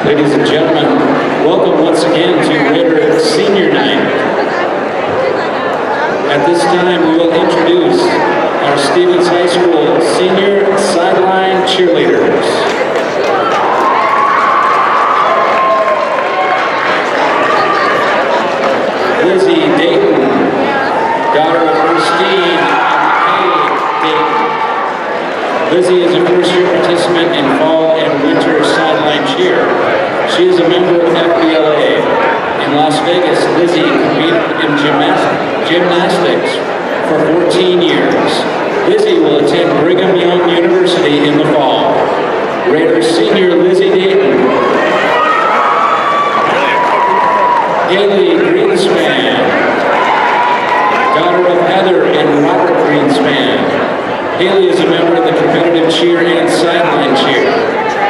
Ladies and gentlemen, welcome once again to Raider Senior Night. At this time, we will introduce our Stevens High School senior sideline cheerleaders. Lizzie Dayton, daughter of Christine and Kay Dayton. Lizzie is a first-year participant in fall and winter sideline cheer. She is a member of FBLA. In Las Vegas, Lizzie competed in gymnastics for 14 years. Lizzie will attend Brigham Young University in the fall. Raiders senior Lizzie Dayton. Haley Greenspan, daughter of Heather and Robert Greenspan. Haley is a member of the competitive cheer and sideline cheer.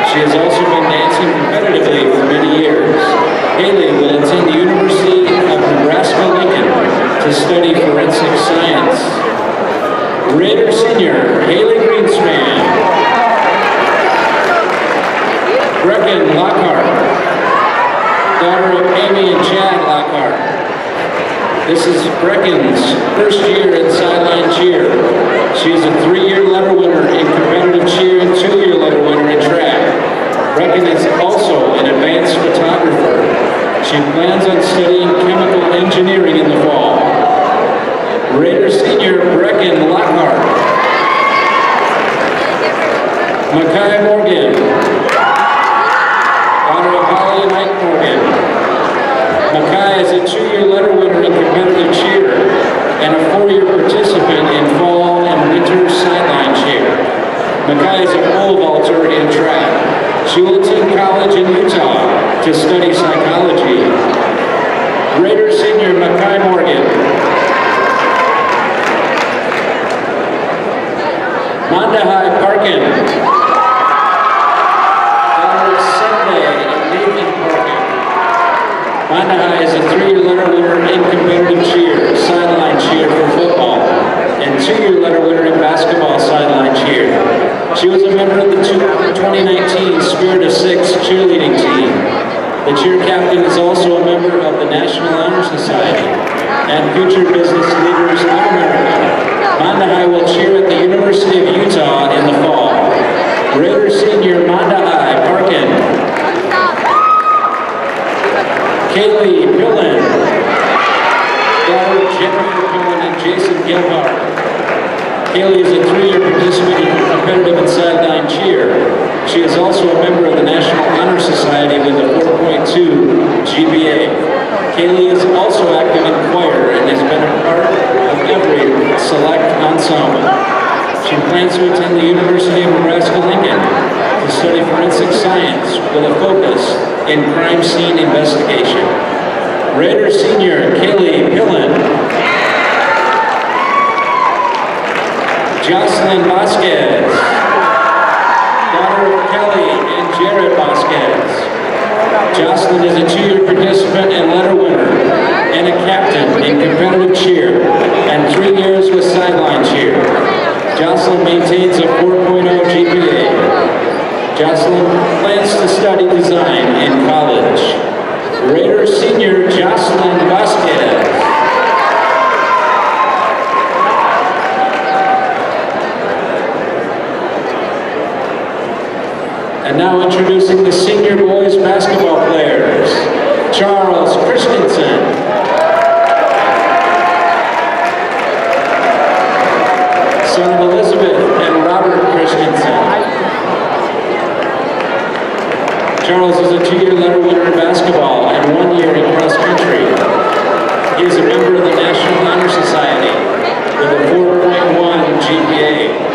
She has also been dancing competitively for many years. Haley will attend the University of Nebraska-Lincoln to study forensic science. Raider senior Haley Greenspan. Brecken Lockhart, daughter of Amy and Chad Lockhart. This is Brecken's first year in sideline cheer. She is a 3-year letter winner in competitive cheer and 2-year letter winner in track. Brecken is also an advanced photographer. She plans on studying chemical engineering in the fall. Raider senior Brecken Lockhart. Makai Morgan, daughter of Holly and Ike Morgan. Makai is a 2-year letter winner in competitive cheer and a 4-year participant in fall and winter sideline cheer. Makai is a pole vaulter in track. She will attend college in Utah to study psychology. Raider senior Makai Morgan. Mandahai Parkin, daughter of Sunday and Nathan Parkin. Mandahai is a 3-year letter winner in competitive cheer, sideline cheer for football, and 2-year letter winner in basketball sideline cheer. She was a member of the 2019 Spirit of Six cheerleading team. The cheer captain is also a member of the National Honor Society and Future Business Leaders of America. Mandahai will cheer at the University of Utah in the fall. Raider senior Mandahai Parkin. Kaylee Pillen, daughter of Jennifer Pillen and Jason Gilbart. Kaylee is a 3-year participant in competitive and sideline cheer. She is also a member of the National Honor Society with a 4.2 GPA. Kaylee is also active in choir and has been a part of every select ensemble. She plans to attend the University of Nebraska-Lincoln to study forensic science with a focus in crime scene investigation. Raider senior Kaylee Pillen. Jocelyn Vasquez, daughter of Kelly and Jared Vasquez. Jocelyn is a 2-year participant and letter winner and a captain in competitive cheer and 3 years with sideline cheer. Jocelyn maintains a 4.0 GPA. Jocelyn plans to study design in college. Raider senior Jocelyn Vasquez. And now introducing the senior boys basketball players. Charles Christensen. Son of Elizabeth and Robert Christensen. Charles is a 2-year letter winner in basketball and 1 year in cross country. He is a member of the National Honor Society with a 4.1 GPA.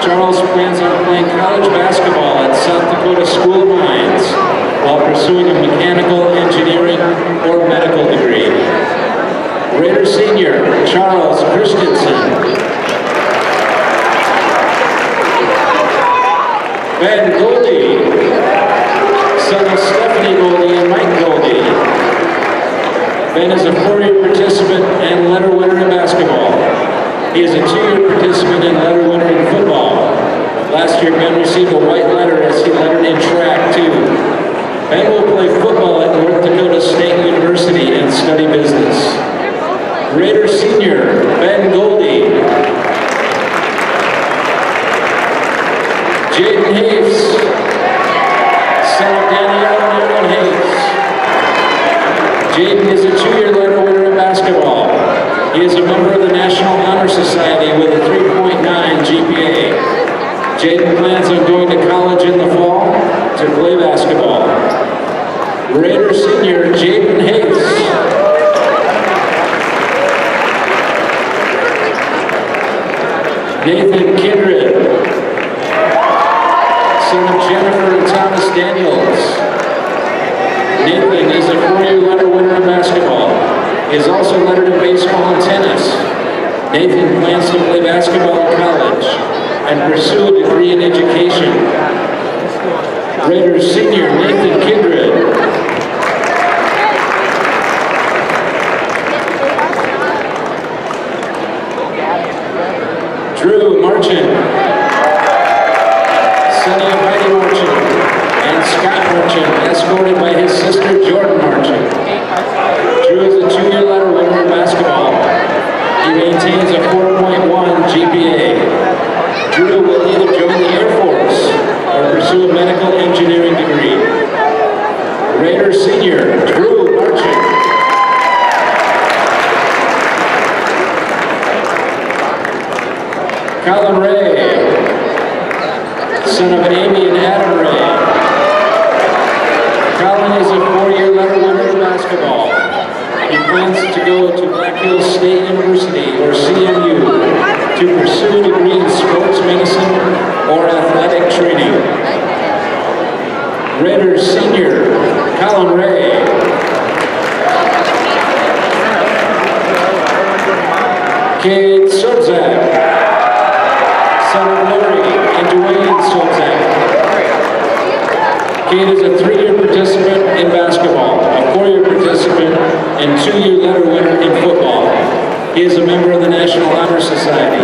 Charles plans on playing college basketball at South Dakota School of Mines while pursuing a mechanical, engineering, or medical degree. Raider senior Charles Christensen. Ben Goldie, son of Stephanie Goldie and Mike Goldie. Ben is a 4-year participant and letter winner in basketball. He is a 2-year participant and letter winner in football. Last year, Ben received a white letter as he lettered in track too. Jaden is a 2-year letter winner in basketball. He is a member of the National Honor Society with a 3.9 GPA. Jaden plans on going to college in the fall to play basketball. Raider senior Jaden Hayes. Nathan Kindred, son of Jennifer and Thomas Daniels. Nathan is a 4-year letter winner in basketball. He is also lettered in baseball and tennis. Nathan plans to play basketball in college and pursue a degree in education. Raiders senior Nathan Kindred. Drew Marchand, Sonny and Heidi Marchand, and Scott Marchand, escorted by his sister Jordan Marchand. Drew is a 2-year letter winner in basketball. He maintains a 4.1 GPA. Drew will either join the Air Force or pursue a medical engineering degree. Raider senior Drew Marchand. Colin Ray, son of Amy and Adam Ray. Colin is a 4-year letter winner in basketball. He plans to go to Black Hills State University, or CMU, to pursue a degree in sports medicine or athletic training. Raiders senior Colin Ray. Cade Sobzak, son of Larry and Dwayne Sobzak. Cade is a 3-year participant in basketball, a 4-year participant, and 2-year letter winner in football. He is a member of the National Honor Society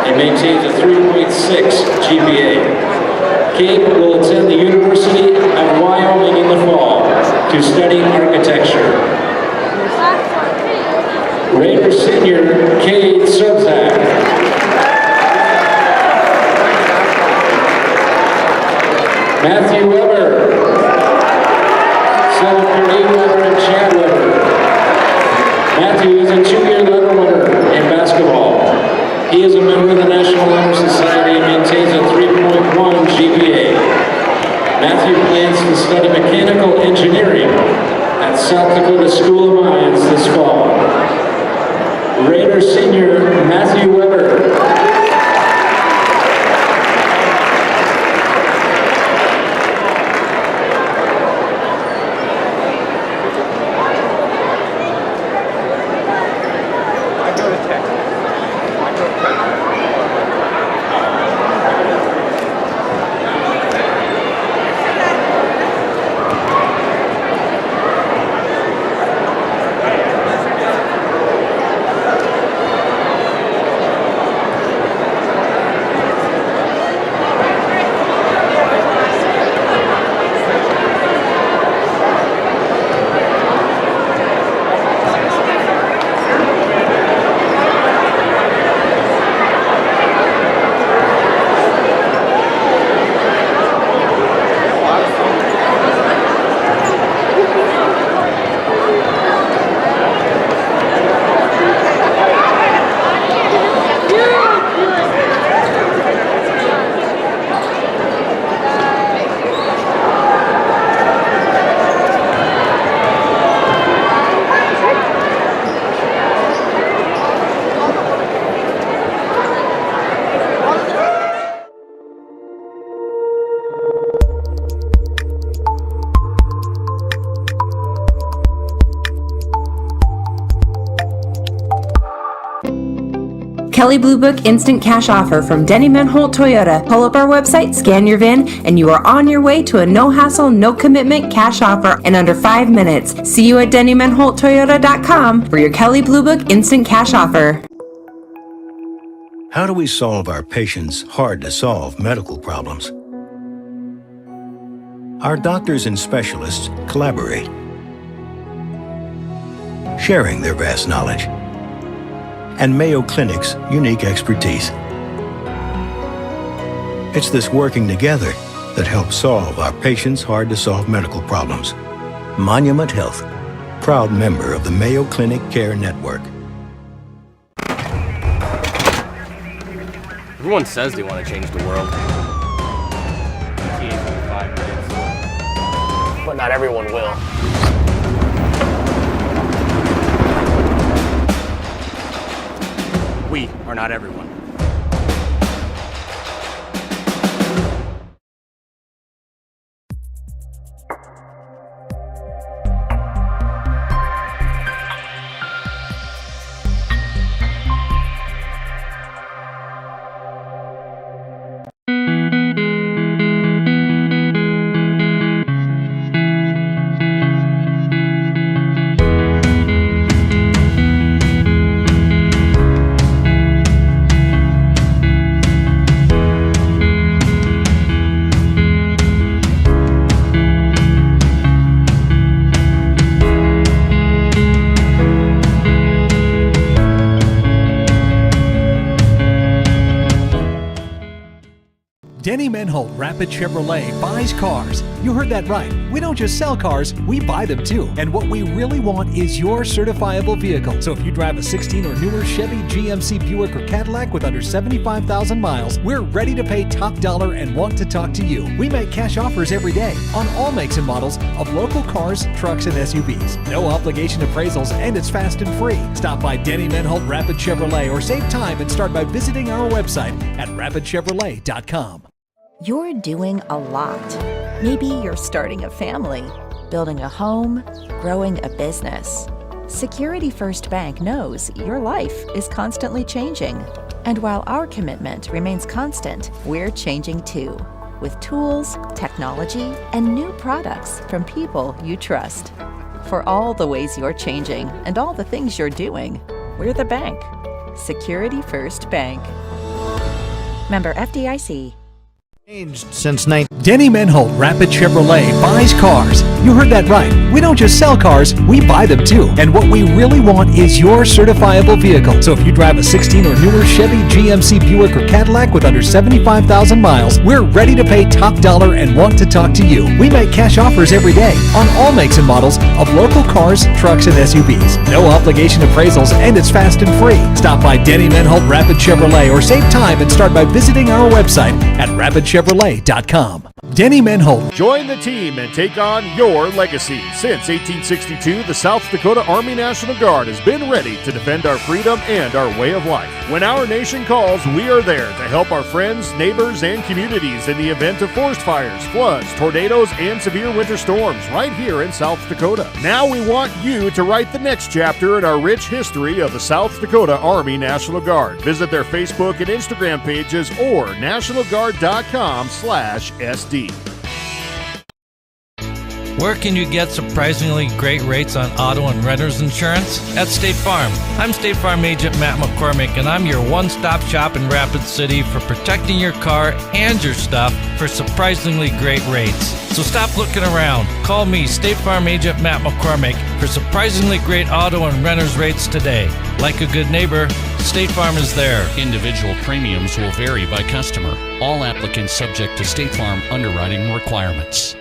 and maintains a 3.6 GPA. Cade will attend the University of Wyoming in the fall to study architecture. Raider senior Cade Sobzak. Matthew Weber, son of Kareem Weber and Chad Weber. Matthew is a 2-year letter winner in basketball. He is a member of the National Honor Society and maintains a 3.1 GPA. Matthew plans to study mechanical engineering at South Dakota School of Mines this fall. Raider senior Matthew Weber. Kelley Blue Book Instant Cash Offer from Denny Manholt Toyota. Pull up our website, scan your VIN, and you are on your way to a no-hassle, no-commitment cash offer in under 5 minutes. See you at DennyManholtToyota.com for your Kelley Blue Book Instant Cash Offer. How do we solve our patients' hard-to-solve medical problems? Our doctors and specialists collaborate, sharing their vast knowledge and Mayo Clinic's unique expertise. It's this working together that helps solve our patients' hard-to-solve medical problems. Monument Health. proud member of the Mayo Clinic Care Network. Everyone says they want to change the world. But not everyone will. We are not everyone. Denny Menholt Rapid Chevrolet buys cars. You heard that right. We don't just sell cars, we buy them too. And what we really want is your certifiable vehicle. So if you drive a 16 or newer Chevy, GMC, Buick, or Cadillac with under 75,000 miles, we're ready to pay top dollar and want to talk to you. We make cash offers every day on all makes and models of local cars, trucks, and SUVs. No obligation appraisals, and it's fast and free. Stop by Denny Menholt Rapid Chevrolet or save time and start by visiting our website at rapidchevrolet.com. You're doing a lot. Maybe you're starting a family, building a home, growing a business. Security First Bank knows your life is constantly changing. And while our commitment remains constant, we're changing too, with tools, technology, and new products from people you trust. For all the ways you're changing and all the things you're doing, we're the bank. Security First Bank. Member FDIC. Since Denny Menholt Rapid Chevrolet buys cars. You heard that right. We don't just sell cars, we buy them too. And what we really want is your certifiable vehicle. So if you drive a 16 or newer Chevy, GMC, Buick, or Cadillac with under 75,000 miles, we're ready to pay top dollar and want to talk to you. We make cash offers every day on all makes and models of local cars, trucks, and SUVs. No obligation appraisals, and it's fast and free. Stop by Denny Menholt Rapid Chevrolet or save time and start by visiting our website at rapidchevrolet.com. Denny Menholt. Join the team and take on your legacy. Since 1862, the South Dakota Army National Guard has been ready to defend our freedom and our way of life. When our nation calls, we are there to help our friends, neighbors, and communities in the event of forest fires, floods, tornadoes, and severe winter storms right here in South Dakota. Now we want you to write the next chapter in our rich history of the South Dakota Army National Guard. Visit their Facebook and Instagram pages or nationalguard.com/SD. Where can you get surprisingly great rates on auto and renter's insurance? At State Farm. I'm State Farm Agent Matt McCormick, and I'm your one-stop shop in Rapid City for protecting your car and your stuff for surprisingly great rates. So stop looking around. Call me, State Farm Agent Matt McCormick, for surprisingly great auto and renter's rates today. Like a good neighbor, State Farm is there. Individual premiums will vary by customer. All applicants subject to State Farm underwriting requirements.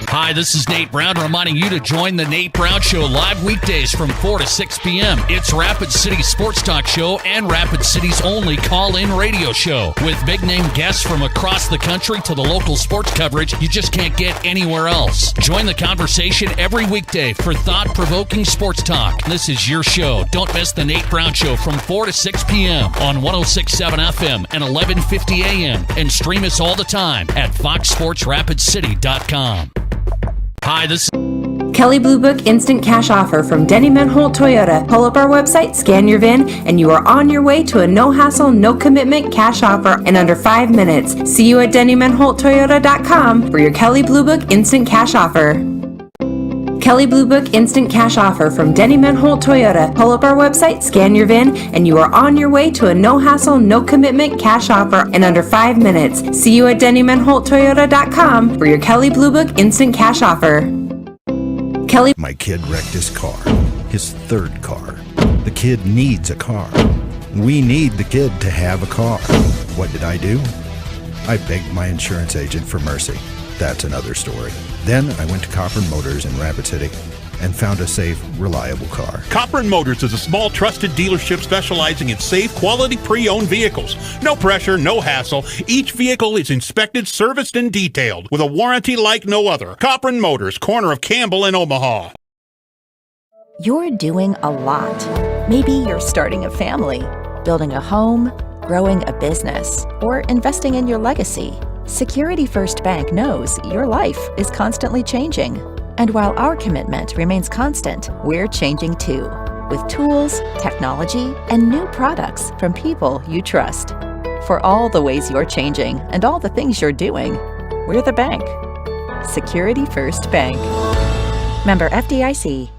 Hi, this is Nate Brown reminding you to join the Nate Brown Show live weekdays from 4 to 6 p.m. It's Rapid City's sports talk show and Rapid City's only call-in radio show. With big-name guests from across the country to the local sports coverage you just can't get anywhere else. Join the conversation every weekday for thought-provoking sports talk. This is your show. Don't miss the Nate Brown Show from 4 to 6 p.m. on 106.7 FM and 1150 a.m. And stream us all the time at foxsportsrapidcity.com. Hi, this is Kelly Blue Book Instant Cash Offer from Denny Menholt Toyota. Pull up our website, scan your VIN, and you are on your way to a no-hassle, no-commitment cash offer in under 5 minutes. See you at DennyMenholtToyota.com for your Kelly Blue Book Instant Cash Offer. Kelly Blue Book Instant Cash Offer from Denny Menholt Toyota. Pull up our website, scan your VIN, and you are on your way to a no-hassle, no-commitment cash offer in under 5 minutes. See you at DennyMenholtToyota.com for your Kelly Blue Book Instant Cash Offer. My kid wrecked his car, his third car. The kid needs a car. We need the kid to have a car. What did I do? I begged my insurance agent for mercy. That's another story. Then I went to Copern Motors in Rapid City and found a safe, reliable car. Copern Motors is a small, trusted dealership specializing in safe, quality pre-owned vehicles. No pressure, no hassle. Each vehicle is inspected, serviced, and detailed with a warranty like no other. Copern Motors, corner of Campbell and Omaha. You're doing a lot. Maybe you're starting a family, building a home, growing a business, or investing in your legacy. Security First Bank knows your life is constantly changing. And while our commitment remains constant, we're changing too, with tools, technology, and new products from people you trust. For all the ways you're changing and all the things you're doing, we're the bank. Security First Bank. Member FDIC.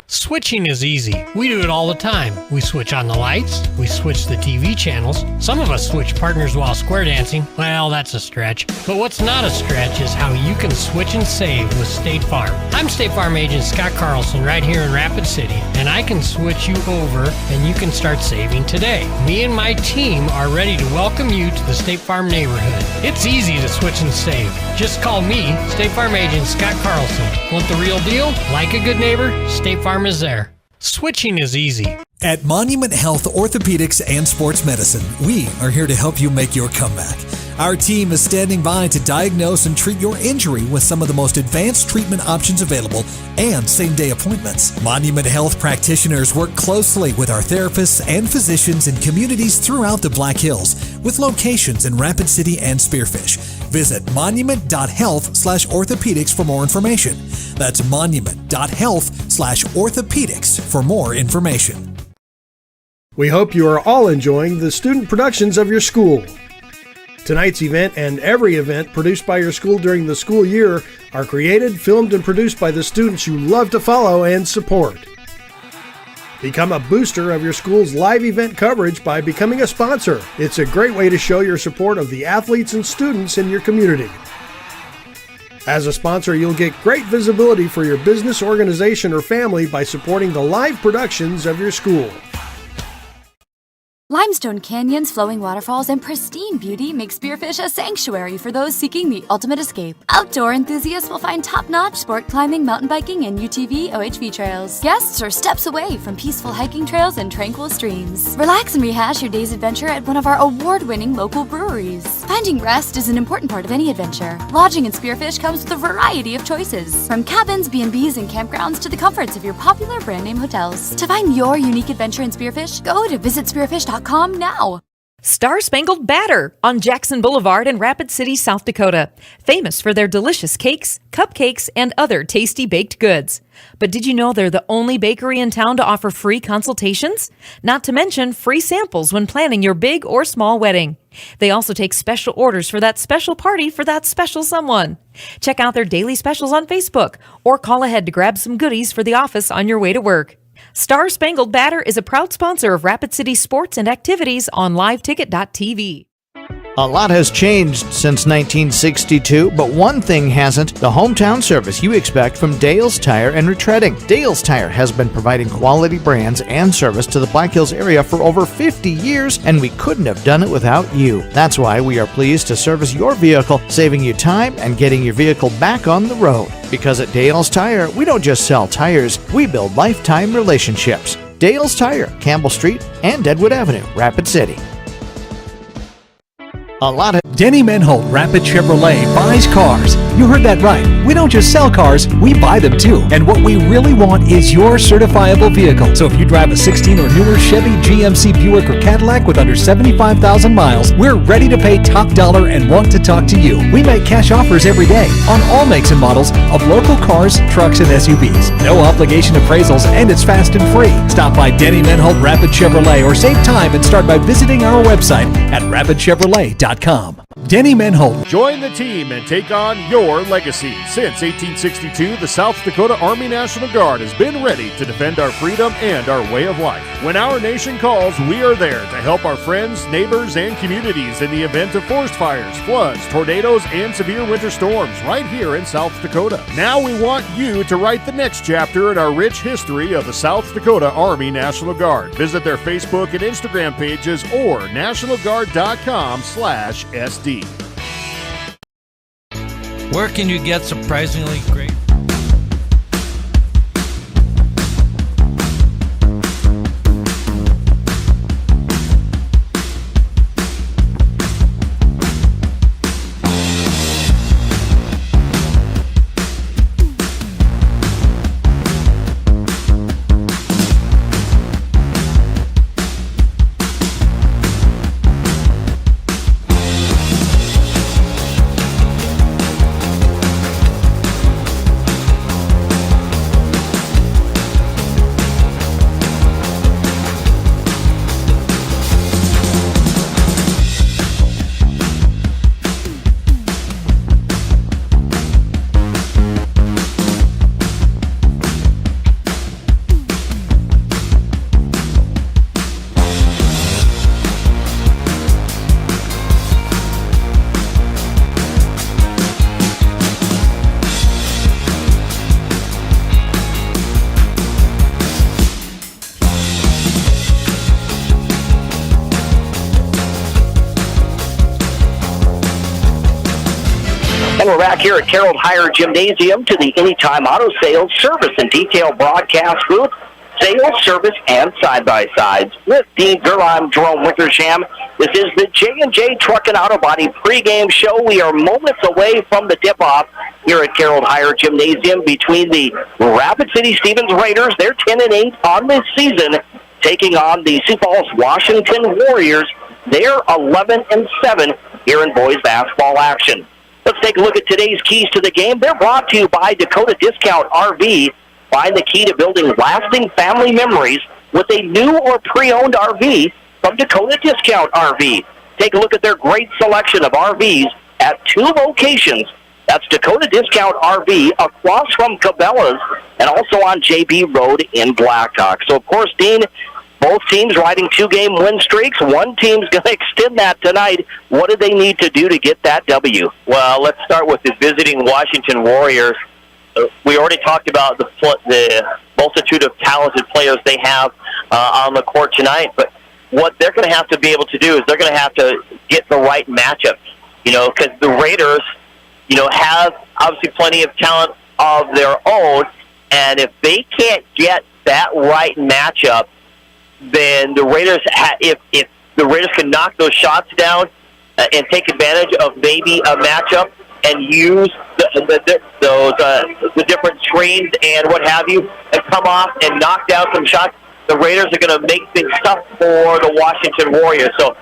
Switching is easy. We do it all the time. We switch on the lights. We switch the TV channels. Some of us switch partners while square dancing. Well, that's a stretch. But what's not a stretch is how you can switch and save with State Farm. I'm State Farm agent Scott Carlson right here in Rapid City, and I can switch you over and you can start saving today. Me and my team are ready to welcome you to the State Farm neighborhood. It's easy to switch and save. Just call me, State Farm agent Scott Carlson. Want the real deal? Like a good neighbor? State Farm is there. Switching is easy. At Monument Health Orthopedics and Sports Medicine, we are here to help you make your comeback. Our team is standing by to diagnose and treat your injury with some of the most advanced treatment options available and same-day appointments. Monument Health practitioners work closely with our therapists and physicians in communities throughout the Black Hills, with locations in Rapid City and Spearfish. Visit monument.health/orthopedics for more information. That's monument.health/orthopedics for more information. We hope you are all enjoying the student productions of your school. Tonight's event and every event produced by your school during the school year are created, filmed, and produced by the students you love to follow and support. Become a booster of your school's live event coverage by becoming a sponsor. It's a great way to show your support of the athletes and students in your community. As a sponsor, you'll get great visibility for your business, organization, or family by supporting the live productions of your school. Limestone canyons, flowing waterfalls, and pristine beauty make Spearfish a sanctuary for those seeking the ultimate escape. Outdoor enthusiasts will find top-notch sport climbing, mountain biking, and UTV OHV trails. Guests are steps away from peaceful hiking trails and tranquil streams. Relax and rehash your day's adventure at one of our award-winning local breweries. Finding rest is an important part of any adventure. Lodging in Spearfish comes with a variety of choices, from cabins, B&Bs, and campgrounds to the comforts of your popular brand-name hotels. To find your unique adventure in Spearfish, go to visitspearfish.com now. Star Spangled Batter on Jackson Boulevard in Rapid City, South Dakota. Famous for their delicious cakes, cupcakes, and other tasty baked goods. But did you know they're the only bakery in town to offer free consultations? Not to mention free samples when planning your big or small wedding. They also take special orders for that special party for that special someone. Check out their daily specials on Facebook or call ahead to grab some goodies for the office on your way to work. Star Spangled Batter is a proud sponsor of Rapid City sports and activities on liveticket.tv. A lot has changed since 1962, but one thing hasn't: the hometown service you expect from Dale's Tire and Retreading. Dale's Tire has been providing quality brands and service to the Black Hills area for over 50 years, and we couldn't have done it without you. That's why we are pleased to service your vehicle, saving you time and getting your vehicle back on the road. Because at Dale's Tire, we don't just sell tires, we build lifetime relationships. Dale's Tire, Campbell Street and Deadwood Avenue, Rapid City. Denny Menholt Rapid Chevrolet buys cars. You heard that right. We don't just sell cars, we buy them too. And what we really want is your certifiable vehicle. So if you drive a 16 or newer Chevy, GMC, Buick, or Cadillac with under 75,000 miles, we're ready to pay top dollar and want to talk to you. We make cash offers every day on all makes and models of local cars, trucks, and SUVs. No obligation appraisals, and it's fast and free. Stop by Denny Menholt Rapid Chevrolet or save time and start by visiting our website at rapidchevrolet.com. Denny Menholt. Join the team and take on your legacy. Since 1862, the South Dakota Army National Guard has been ready to defend our freedom and our way of life. When our nation calls, we are there to help our friends, neighbors, and communities in the event of forest fires, floods, tornadoes, and severe winter storms right here in South Dakota. Now we want you to write the next chapter in our rich history of the South Dakota Army National Guard. Visit their Facebook and Instagram pages or nationalguard.com/SD. Where can you get surprisingly great? And we're back here at Carroll Hire Gymnasium to the Anytime Auto Sales Service and Detail Broadcast Booth. Sales, service, and side-by-sides. With Dean Gurr, I'm Jerome Wickersham. This is the J&J Truck and Auto Body pregame show. We are moments away from the tip-off here at Carroll Hire Gymnasium between the Rapid City Stevens Raiders. They're 10-8 on this season, taking on the Sioux Falls Washington Warriors. They're 11-7 here in boys basketball action. Let's take a look at today's keys to the game. They're brought to you by Dakota Discount RV. Find the key to building lasting family memories with a new or pre-owned RV from Dakota Discount RV. Take a look at their great selection of RVs at 2 locations. That's Dakota Discount RV across from Cabela's and also on JB Road in Blackhawk. So, of course, Dean, both teams riding 2-game win streaks. One team's going to extend that tonight. What do they need to do to get that W? Well, let's start with the visiting Washington Warriors. We already talked about the multitude of talented players they have on the court tonight, but what they're going to have to be able to do is they're going to have to get the right matchup, because the Raiders, have obviously plenty of talent of their own, and if they can't get that right matchup, then the Raiders, if the Raiders can knock those shots down and take advantage of maybe a matchup and use the different screens and what have you, and come off and knock down some shots, the Raiders are going to make things tough for the Washington Warriors. So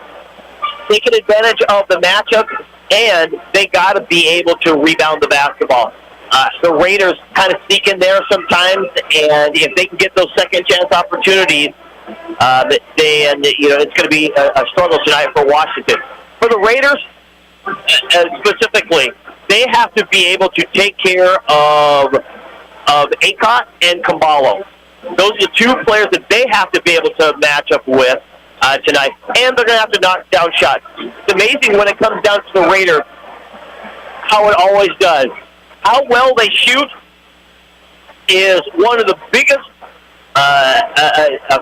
taking advantage of the matchup, and they got to be able to rebound the basketball. The Raiders kind of sneak in there sometimes, and if they can get those second chance opportunities, it's going to be a struggle tonight for Washington. For the Raiders, specifically, they have to be able to take care of Acott and Kambalo. Those are the 2 players that they have to be able to match up with tonight, and they're going to have to knock down shots. It's amazing when it comes down to the Raiders how it always does. How well they shoot is one of the biggest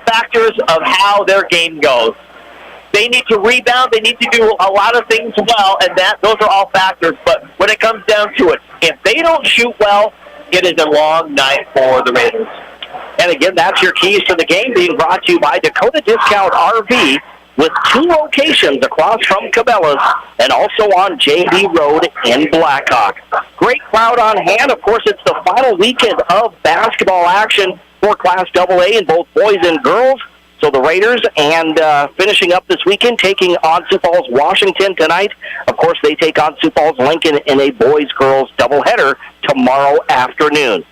factors of how their game goes. They need to rebound. They need to do a lot of things well, and those are all factors. But when it comes down to it, if they don't shoot well, it is a long night for the Raiders. And again, that's your keys to the game, being brought to you by Dakota Discount RV, with 2 locations across from Cabela's and also on JB Road in Blackhawk. Great crowd on hand. Of course, it's the final weekend of basketball action for Class AA in both boys and girls. So the Raiders, and finishing up this weekend, taking on Sioux Falls Washington tonight. Of course, they take on Sioux Falls Lincoln in a boys-girls doubleheader tomorrow afternoon.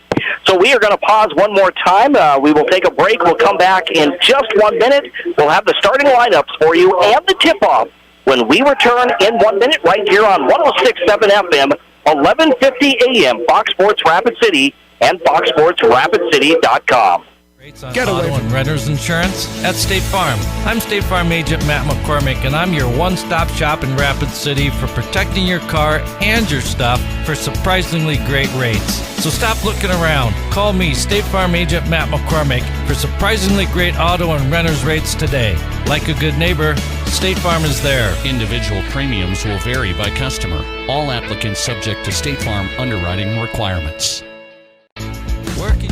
So we are going to pause one more time. We will take a break. We'll come back in just 1 minute. We'll have the starting lineups for you and the tip-off when we return in 1 minute right here on 106.7 FM, 1150 AM, Fox Sports Rapid City, and FoxSportsRapidCity.com. Get auto and renters insurance at State Farm. I'm State Farm Agent Matt McCormick, and I'm your one-stop shop in Rapid City for protecting your car and your stuff for surprisingly great rates. So stop looking around. Call me, State Farm Agent Matt McCormick, for surprisingly great auto and renters rates today. Like a good neighbor, State Farm is there. Individual premiums will vary by customer. All applicants subject to State Farm underwriting requirements. Where can you...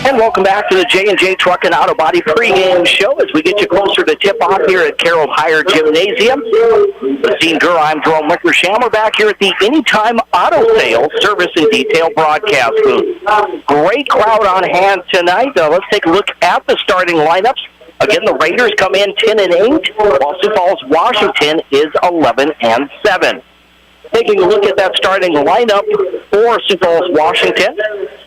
And welcome back to the J&J Truck and Auto Body pregame show as we get you closer to tip-off here at Carroll Hire Gymnasium. Christine Gurr, I'm Jerome Wickersham. We're back here at the Anytime Auto Sales Service and Detail Broadcast booth. Great crowd on hand tonight. Let's take a look at the starting lineups. Again, the Raiders come in 10-8, while Sioux Falls, Washington is 11-7. Taking a look at that starting lineup for Sioux Falls, Washington.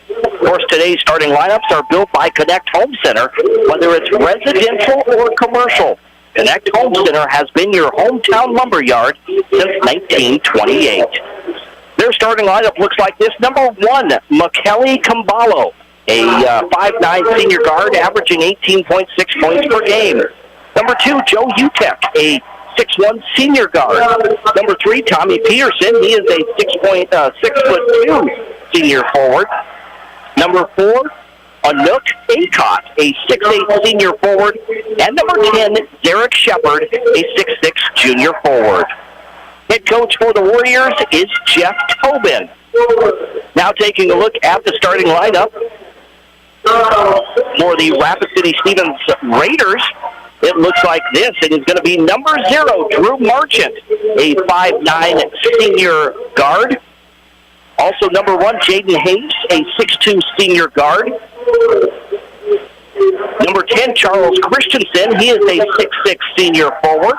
Of course, today's starting lineups are built by Connect Home Center, whether it's residential or commercial. Connect Home Center has been your hometown lumber yard since 1928. Their starting lineup looks like this. Number 1, McKelly Camballo, a 5'9" senior guard averaging 18.6 points per game. Number 2, Joe Utek, a 6'1" senior guard. Number 3, Tommy Peterson. He is a 6'2" senior forward. Number 4, Anook Acott, a 6'8" senior forward. And number 10, Derek Shepard, a 6'6" junior forward. Head coach for the Warriors is Jeff Tobin. Now taking a look at the starting lineup for the Rapid City Stevens Raiders, it looks like this. It is going to be number 0, Drew Marchant, a 5'9" senior guard. Also number 1, Jaden Hayes, a 6'2" senior guard. Number 10, Charles Christensen. He is a 6'6" senior forward.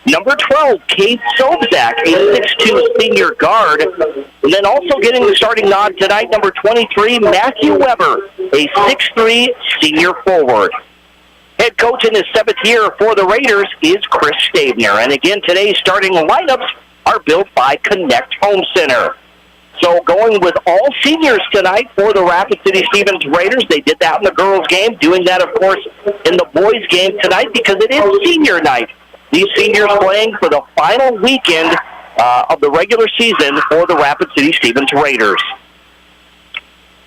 Number 12, Cade Sobzak, a 6'2" senior guard. And then also getting the starting nod tonight, number 23, Matthew Weber, a 6'3" senior forward. Head coach in his 7th year for the Raiders is Chris Stabner. And again, today's starting lineups are built by Connect Home Center. So going with all seniors tonight for the Rapid City Stevens Raiders. They did that in the girls' game, doing that, of course, in the boys' game tonight because it is senior night. These seniors playing for the final weekend of the regular season for the Rapid City Stevens Raiders.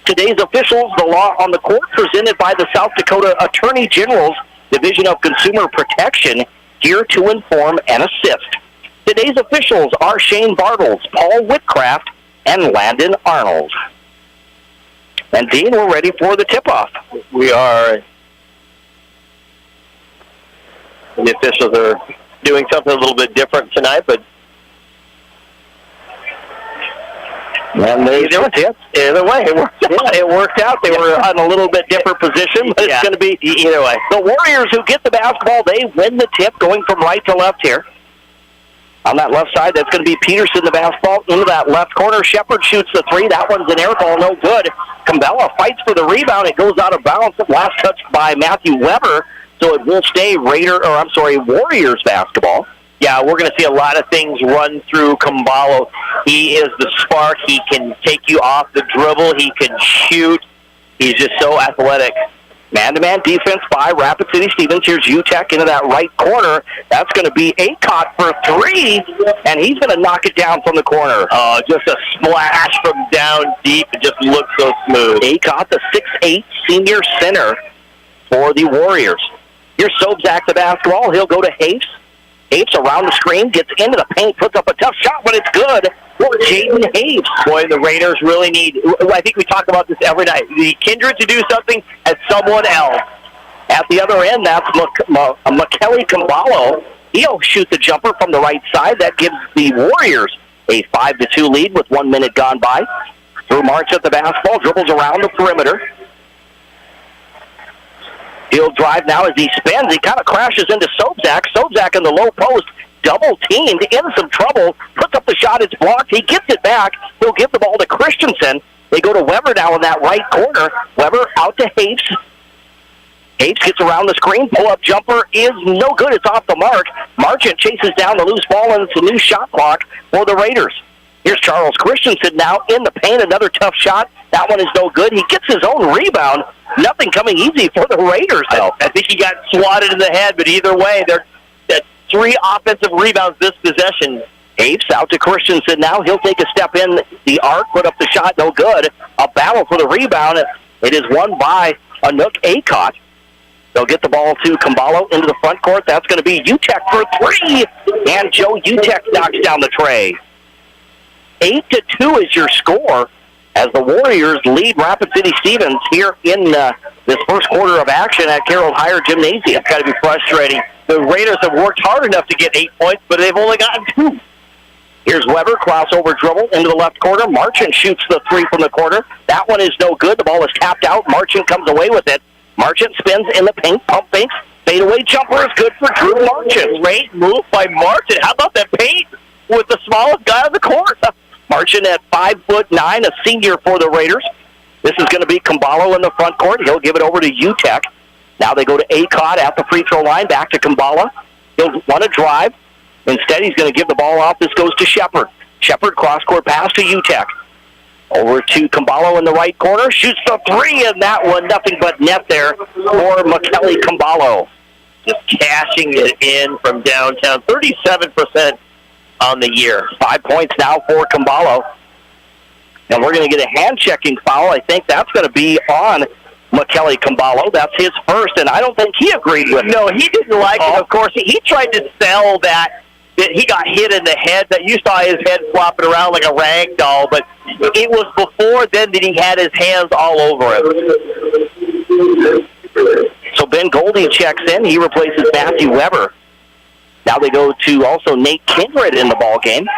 Today's officials, the law on the court, presented by the South Dakota Attorney General's Division of Consumer Protection, here to inform and assist. Today's officials are Shane Bartles, Paul Whitcraft, and Landon Arnold. And Dean, we're ready for the tip-off. We are. The officials are doing something a little bit different tonight, but and either way, it worked out. They were on a little bit different position, but it's going to be either way. The Warriors who get the basketball, they win the tip, going from right to left here. On that left side, that's going to be Peterson, the basketball, into that left corner. Shepard shoots the 3. That one's an air ball, no good. Cambella fights for the rebound. It goes out of bounds. Last touch by Matthew Weber, so it will stay Warriors basketball. yeah, we're going to see a lot of things run through Camballo. He is the spark. He can take you off the dribble. He can shoot. He's just so athletic. Man-to-man defense by Rapid City Stevens. Here's Utek into that right corner. That's going to be Acott for 3, and he's going to knock it down from the corner. Oh, just a splash from down deep. It just looks so smooth. Acott, the 6'8 senior center for the Warriors. Here's Sobzak, the basketball. He'll go to Hapes. Hapes around the screen, gets into the paint, puts up a tough shot, but it's good for Jaden Hapes. Boy, the Raiders really need, I think we talk about this every night, the Kindred to do something as someone else. At the other end, that's McKelly Camballo. He'll shoot the jumper from the right side. That gives the Warriors a 5-2 lead with 1 minute gone by. Drew March at the basketball, dribbles around the perimeter. He'll drive now as he spins. He kind of crashes into Sobzak. Sobzak in the low post, double-teamed, in some trouble, puts up the shot. It's blocked. He gets it back. He'll give the ball to Christensen. They go to Weber now in that right corner. Weber out to Hapes. Hapes gets around the screen. Pull-up jumper is no good. It's off the mark. Marchant chases down the loose ball, and it's a new shot clock for the Raiders. Here's Charles Christensen now in the paint. Another tough shot. That one is no good. He gets his own rebound. Nothing coming easy for the Raiders, though. I think he got swatted in the head, but either way, they're at 3 offensive rebounds this possession. Apes out to Christensen now. He'll take a step in the arc, put up the shot, no good. A battle for the rebound. It is won by Anook Acott. They'll get the ball to Kumbalo into the front court. That's going to be Utek for 3. And Joe Utek knocks down the tray. 8-2 is your score as the Warriors lead Rapid City Stevens here in this first quarter of action at Carroll Higher Gymnasium. It's got to be frustrating. The Raiders have worked hard enough to get 8 points, but they've only gotten 2. Here's Weber, crossover dribble into the left corner. Marchant shoots the 3 from the corner. That one is no good. The ball is tapped out. Marchant comes away with it. Marchant spins in the paint, pump fakes. Fadeaway jumper is good for Drew Marchant. Great move by Marchant. How about that paint with the smallest guy on the court? Marchant at 5'9", a senior for the Raiders. This is going to be Kumbalo in the front court. He'll give it over to Utek. Now they go to Acott at the free throw line, back to Kumbalo. He'll want to drive. Instead, he's going to give the ball off. This goes to Shepard. Shepard, cross-court pass to Utek. Over to Kumbalo in the right corner. Shoots the 3, and that one, nothing but net there for McKelly Kumbalo. Just cashing it in from downtown. 37% on the year. 5 points now for Kumbalo. And we're going to get a hand-checking foul. I think that's going to be on McKelly Kumbalo. That's his first, and I don't think he agreed with it. No, he didn't like it. Of course, he tried to sell that he got hit in the head, that you saw his head flopping around like a rag doll, but it was before then that he had his hands all over him. So Ben Goldie checks in. He replaces Matthew Weber. Now they go to also Nate Kindred in the ball game.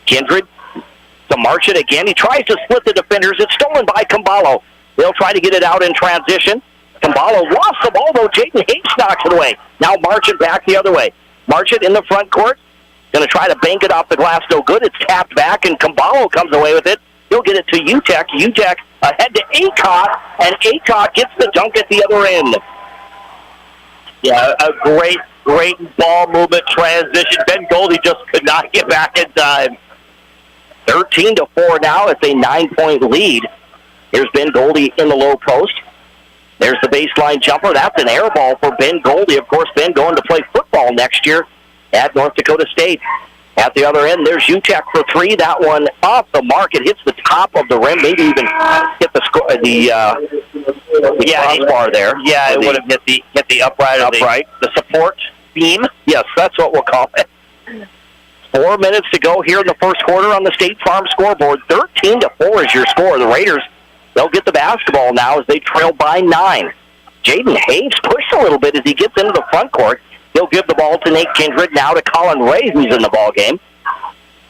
Kindred to Marchant again. He tries to split the defenders. It's stolen by Kumbalo. They'll try to get it out in transition. Kumbalo lost the ball, though. Jaden Hapes knocks it away. Now Marchant back the other way. Marchant in the front court. Going to try to bank it off the glass. No good. It's tapped back, and Kumbalo comes away with it. He'll get it to Utek. Utek ahead to Acott, and Acott gets the dunk at the other end. Yeah, a great ball movement transition. Ben Goldie just could not get back in time. 13-4 now. It's a 9-point lead. Here's Ben Goldie in the low post. There's the baseline jumper. That's an air ball for Ben Goldie. Of course, Ben going to play football next year at North Dakota State. At the other end, there's Utek for 3. That one off the mark. It hits the top of the rim. Maybe even hit the crossbar there. Yeah, it would have hit the upright. The support beam. Yes, that's what we'll call it. 4 minutes to go here in the first quarter on the State Farm scoreboard. 13-4 is your score. The Raiders, they'll get the basketball now as they trail by 9. Jaden Hayes pushed a little bit as he gets into the front court. He'll give the ball to Nate Kindred, now to Colin Ray, who's in the ball game.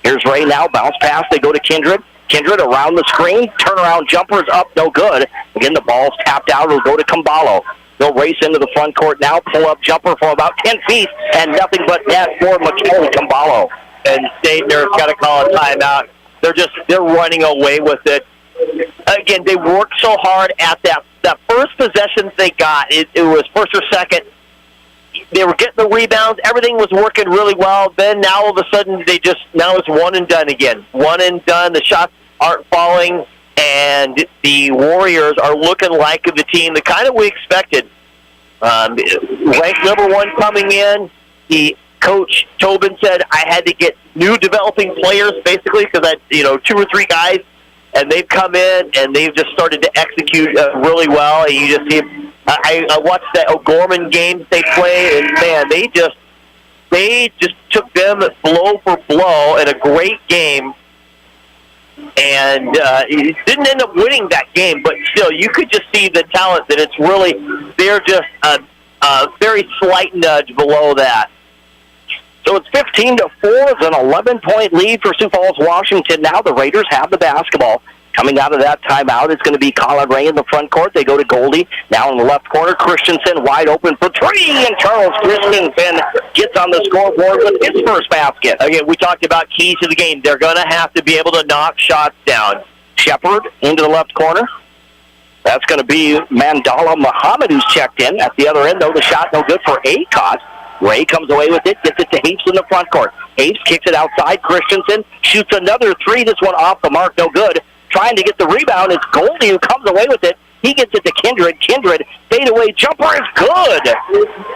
Here's Ray now, bounce pass, they go to Kindred. Kindred around the screen, turnaround jumpers up, no good. Again, the ball's tapped out, it'll go to Kumbalo. They'll race into the front court now, pull-up jumper from about 10 feet, and nothing but net for McKelly Kumbalo. And State Nerf's got to call a timeout. They're running away with it. Again, they worked so hard at that first possession they got. It was first or second. They were getting the rebounds. Everything was working really well. Then now all of a sudden now it's one and done again. One and done. The shots aren't falling, and the Warriors are looking like the team that kind of we expected. Ranked number 1 coming in. Coach Tobin said I had to get new developing players basically because 2 or 3 guys, and they've come in and they've just started to execute really well. And you just see. I watched that O'Gorman game they played, and man, they just took them blow for blow in a great game, and didn't end up winning that game, but still, you could just see the talent that it's really they're just a very slight nudge below that. So it's 15-4. It's an 11-point lead for Sioux Falls, Washington. Now the Raiders have the basketball. Coming out of that timeout is going to be Colin Ray in the front court. They go to Goldie. Now in the left corner, Christensen wide open for three, and Charles Christensen gets on the scoreboard with his first basket. Again, we talked about keys to the game. They're going to have to be able to knock shots down. Shepard into the left corner. That's going to be Mandala Muhammad who's checked in. At the other end, though, the shot no good for Acott. Ray comes away with it, gets it to Hapes in the front court. Hapes kicks it outside. Christensen shoots another three. This one off the mark, no good. Trying to get the rebound. It's Goldie who comes away with it. He gets it to Kindred. Kindred, fadeaway jumper is good.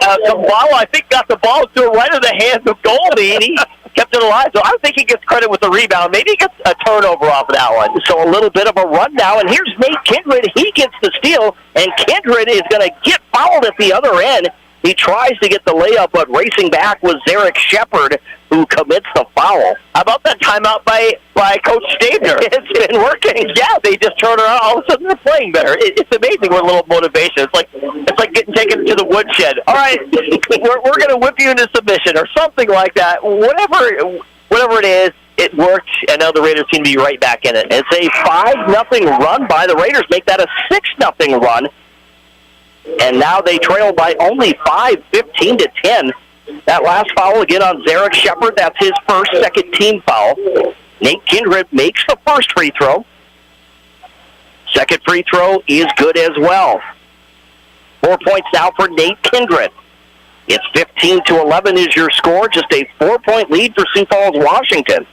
Kabala, I think, got the ball to right in the hands of Goldie, and he kept it alive. So I don't think he gets credit with the rebound. Maybe he gets a turnover off of that one. So a little bit of a run now, and here's Nate Kindred. He gets the steal, and Kindred is going to get fouled at the other end. He tries to get the layup, but racing back was Zarek Shepard, who commits the foul. How about that timeout by Coach Stabner? It's been working. Yeah, they just turn around. All of a sudden, they're playing better. It's amazing what a little motivation. It's like getting taken to the woodshed. All right, we're going to whip you into submission or something like that. Whatever it is, it worked, and now the Raiders seem to be right back in it. It's a 5-0 run by the Raiders. Make that a 6-0 run. And now they trail by only 5, 15-10. That last foul again on Zarek Shepard. That's his first, second team foul. Nate Kindred makes the first free throw. Second free throw is good as well. 4 points now for Nate Kindred. It's 15-11 is your score. Just a 4-point lead for Sioux Falls, Washington.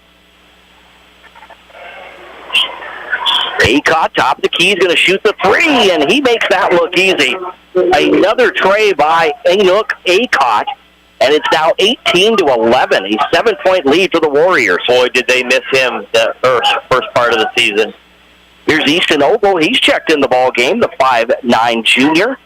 Acott, top of the key, is going to shoot the three, and he makes that look easy. Another tray by Enoch Acott, and it's now 18-11, a 7-point lead for the Warriors. Boy, did they miss him the first part of the season. Here's Easton Ogle. He's checked in the ball game, the 5'9 junior.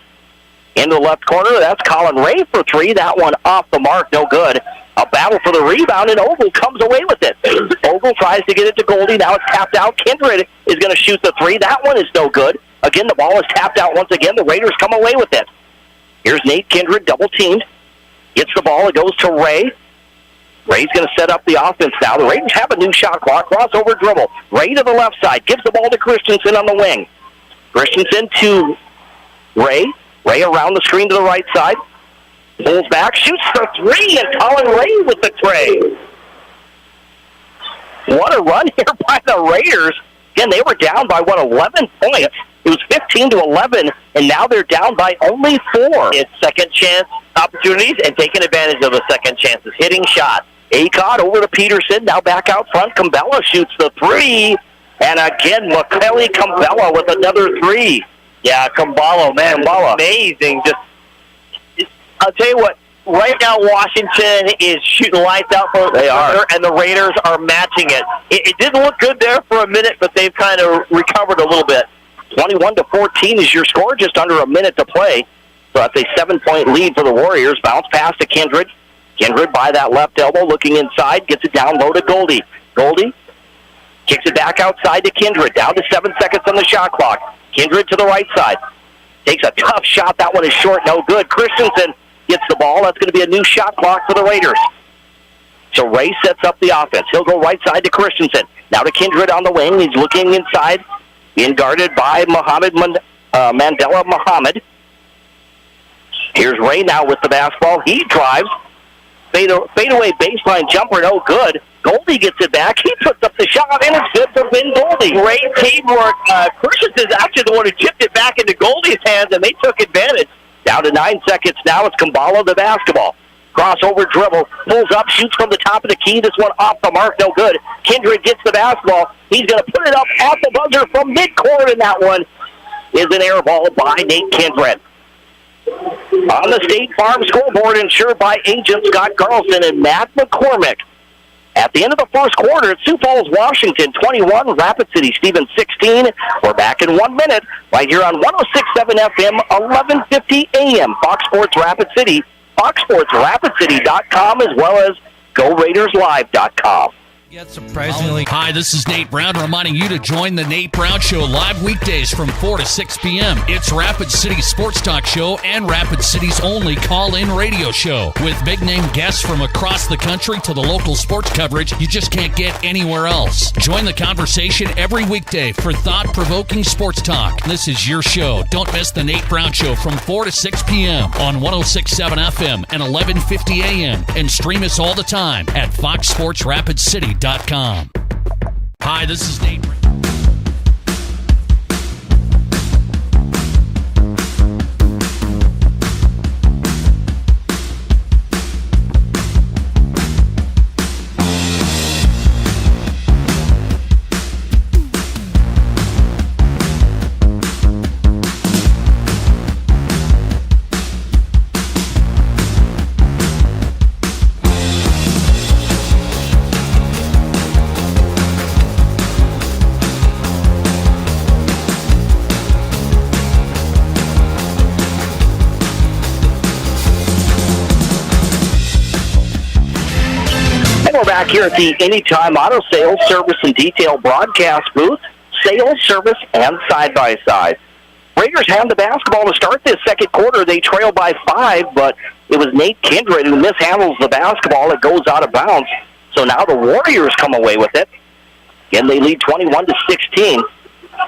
In the left corner, that's Colin Ray for three. That one off the mark, no good. A battle for the rebound, and Ogle comes away with it. Ogle tries to get it to Goldie. Now it's tapped out. Kindred is going to shoot the three. That one is no good. Again, the ball is tapped out once again. The Raiders come away with it. Here's Nate Kindred, double-teamed. Gets the ball. It goes to Ray. Ray's going to set up the offense now. The Raiders have a new shot clock. Crossover dribble. Ray to the left side. Gives the ball to Christensen on the wing. Christensen to Ray. Ray around the screen to the right side. Pulls back, shoots the three, and Colin Ray with the tray. What a run here by the Raiders. Again, they were down by, 11 points. It was 15-11, and now they're down by only 4. It's second chance opportunities and taking advantage of the second chances. Hitting shots. Acott over to Peterson, now back out front. Cumbella shoots the three, and again, McKelly Cumbella with another three. Yeah, Kumbalo, man, amazing. I'll tell you what, right now Washington is shooting lights out for and the Raiders are matching it. It didn't look good there for a minute, but they've kind of recovered a little bit. 21-14 is your score, just under a minute to play. So that's a 7-point lead for the Warriors. Bounce pass to Kindred. Kindred by that left elbow, looking inside, gets it down low to Goldie. Goldie kicks it back outside to Kindred. Down to 7 seconds on the shot clock. Kindred to the right side. Takes a tough shot. That one is short, no good. Christensen gets the ball. That's going to be a new shot clock for the Raiders. So Ray sets up the offense. He'll go right side to Christensen. Now to Kindred on the wing. He's looking inside. Being guarded by Mandela Muhammad. Here's Ray now with the basketball. He drives. Fadeaway baseline jumper, no good. Goldie gets it back. He puts up the shot, and it's good for Ben Goldie. Great teamwork. Christensen's actually the one who tipped it back into Goldie's hands, and they took advantage. Down to 9 seconds now. It's Kumbala the basketball. Crossover dribble. Pulls up, shoots from the top of the key. This one off the mark, no good. Kindred gets the basketball. He's going to put it up at the buzzer from midcourt, and that one is an air ball by Nate Kindred. On the State Farm scoreboard, insured by agent Scott Carlson and Matt McCormick. At the end of the first quarter, it's Sioux Falls, Washington 21, Rapid City, Stevens 16. We're back in 1 minute right here on 106.7 FM, 1150 AM. Fox Sports Rapid City, foxsportsrapidcity.com, as well as GoRaidersLive.com. Surprisingly. Hi, this is Nate Brown reminding you to join the Nate Brown Show live weekdays from 4 to 6 p.m. It's Rapid City's sports talk show and Rapid City's only call-in radio show. With big-name guests from across the country to the local sports coverage you just can't get anywhere else. Join the conversation every weekday for thought-provoking sports talk. This is your show. Don't miss the Nate Brown Show from 4 to 6 p.m. on 106.7 FM and 1150 a.m. And stream us all the time at foxsportsrapidcity.com. Hi, this is Nate. Back here at the Anytime Auto Sales Service and Detail broadcast booth, sales, service, and side-by-side. Raiders have the basketball to start this second quarter. They trail by 5, but it was Nate Kindred who mishandles the basketball. It goes out of bounds. So now the Warriors come away with it. Again, they lead 21-16.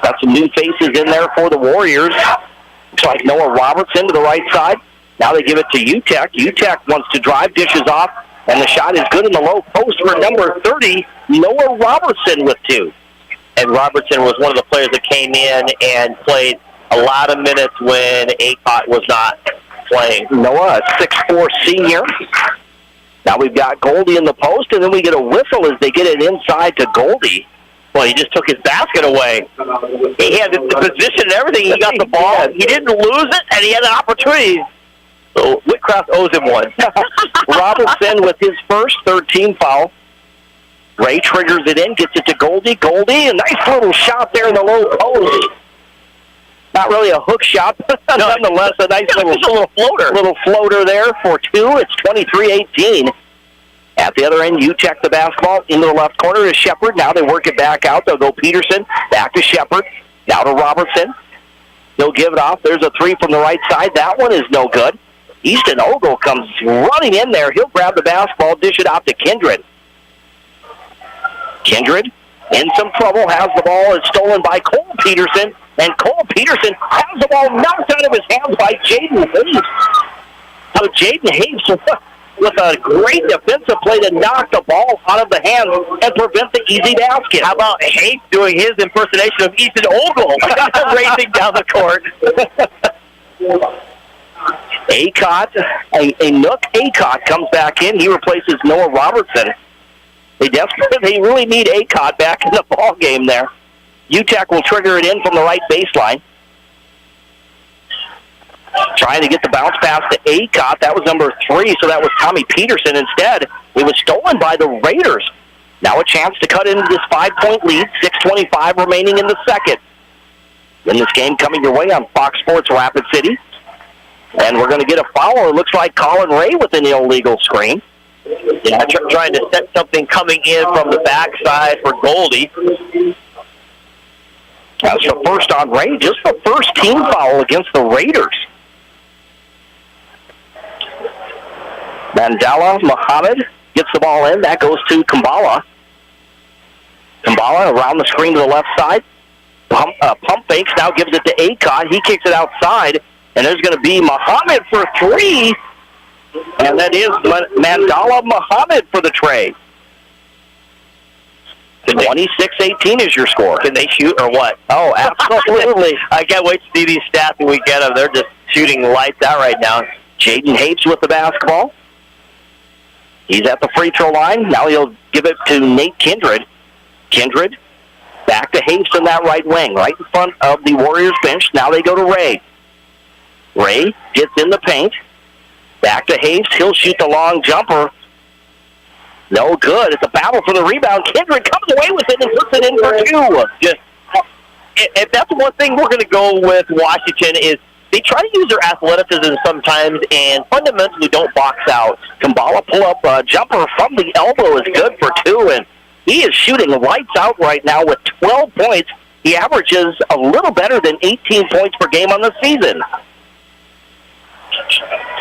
Got some new faces in there for the Warriors. Looks like Noah Robertson to the right side. Now they give it to UTEC. UTEC wants to drive, dishes off, and the shot is good in the low post for number 30, Noah Robertson with 2. And Robertson was one of the players that came in and played a lot of minutes when Acott was not playing. Noah, a 6'4 senior. Now we've got Goldie in the post, and then we get a whistle as they get it inside to Goldie. Well, he just took his basket away. He had the position and everything. He got the ball. He didn't lose it, and he had an opportunity. So Whitcroft owes him one. Robertson with his first third-team foul. Ray triggers it in, gets it to Goldie. Goldie, a nice little shot there in the low post. Not really a hook shot, but nonetheless a nice little floater there for 2. It's 23-18. At the other end, UTEC the basketball into the left corner to Shepard. Now they work it back out. They'll go Peterson, back to Shepard, now to Robertson. He'll give it off. There's a 3 from the right side. That one is no good. Easton Ogle comes running in there. He'll grab the basketball, dish it off to Kindred. Kindred in some trouble, has the ball. It's stolen by Cole Peterson, and Cole Peterson has the ball knocked out of his hands by Jaden Hayes. So Jaden Hayes with a great defensive play to knock the ball out of the hands and prevent the easy basket. How about Hayes doing his impersonation of Easton Ogle racing down the court? Acott, a Nook Acott comes back in. He replaces Noah Robertson. They really need Acott back in the ball game there. UTEC will trigger it in from the right baseline. Trying to get the bounce pass to Acott. That was number 3, so that was Tommy Peterson. Instead, it was stolen by the Raiders. Now a chance to cut into this 5-point lead. 6:25 remaining in the second. In this game coming your way on Fox Sports Rapid City. And we're going to get a foul. It looks like Colin Ray with an illegal screen. Yeah, trying to set something coming in from the backside for Goldie. That's the first on Ray. Just the first team foul against the Raiders. Mandela Muhammad gets the ball in. That goes to Kambala. Kambala around the screen to the left side. Pump fakes, now gives it to Acott. He kicks it outside. And there's going to be Muhammad for 3. And that is Mandala Muhammad for the tray. 26-18 is your score. Can they shoot or what? Oh, absolutely. I can't wait to see these stats when we get them. They're just shooting lights out right now. Jaden Hayes with the basketball. He's at the free throw line. Now he'll give it to Nate Kindred. Kindred back to Hayes on that right wing, right in front of the Warriors bench. Now they go to Ray. Ray gets in the paint. Back to Hayes. He'll shoot the long jumper. No good. It's a battle for the rebound. Kindred comes away with it and puts it in for 2. If that's one thing we're going to go with Washington is they try to use their athleticism sometimes and fundamentally don't box out. Kambala pull up a jumper from the elbow is good for 2, and He is shooting lights out right now with 12 points. He averages a little better than 18 points per game on the season.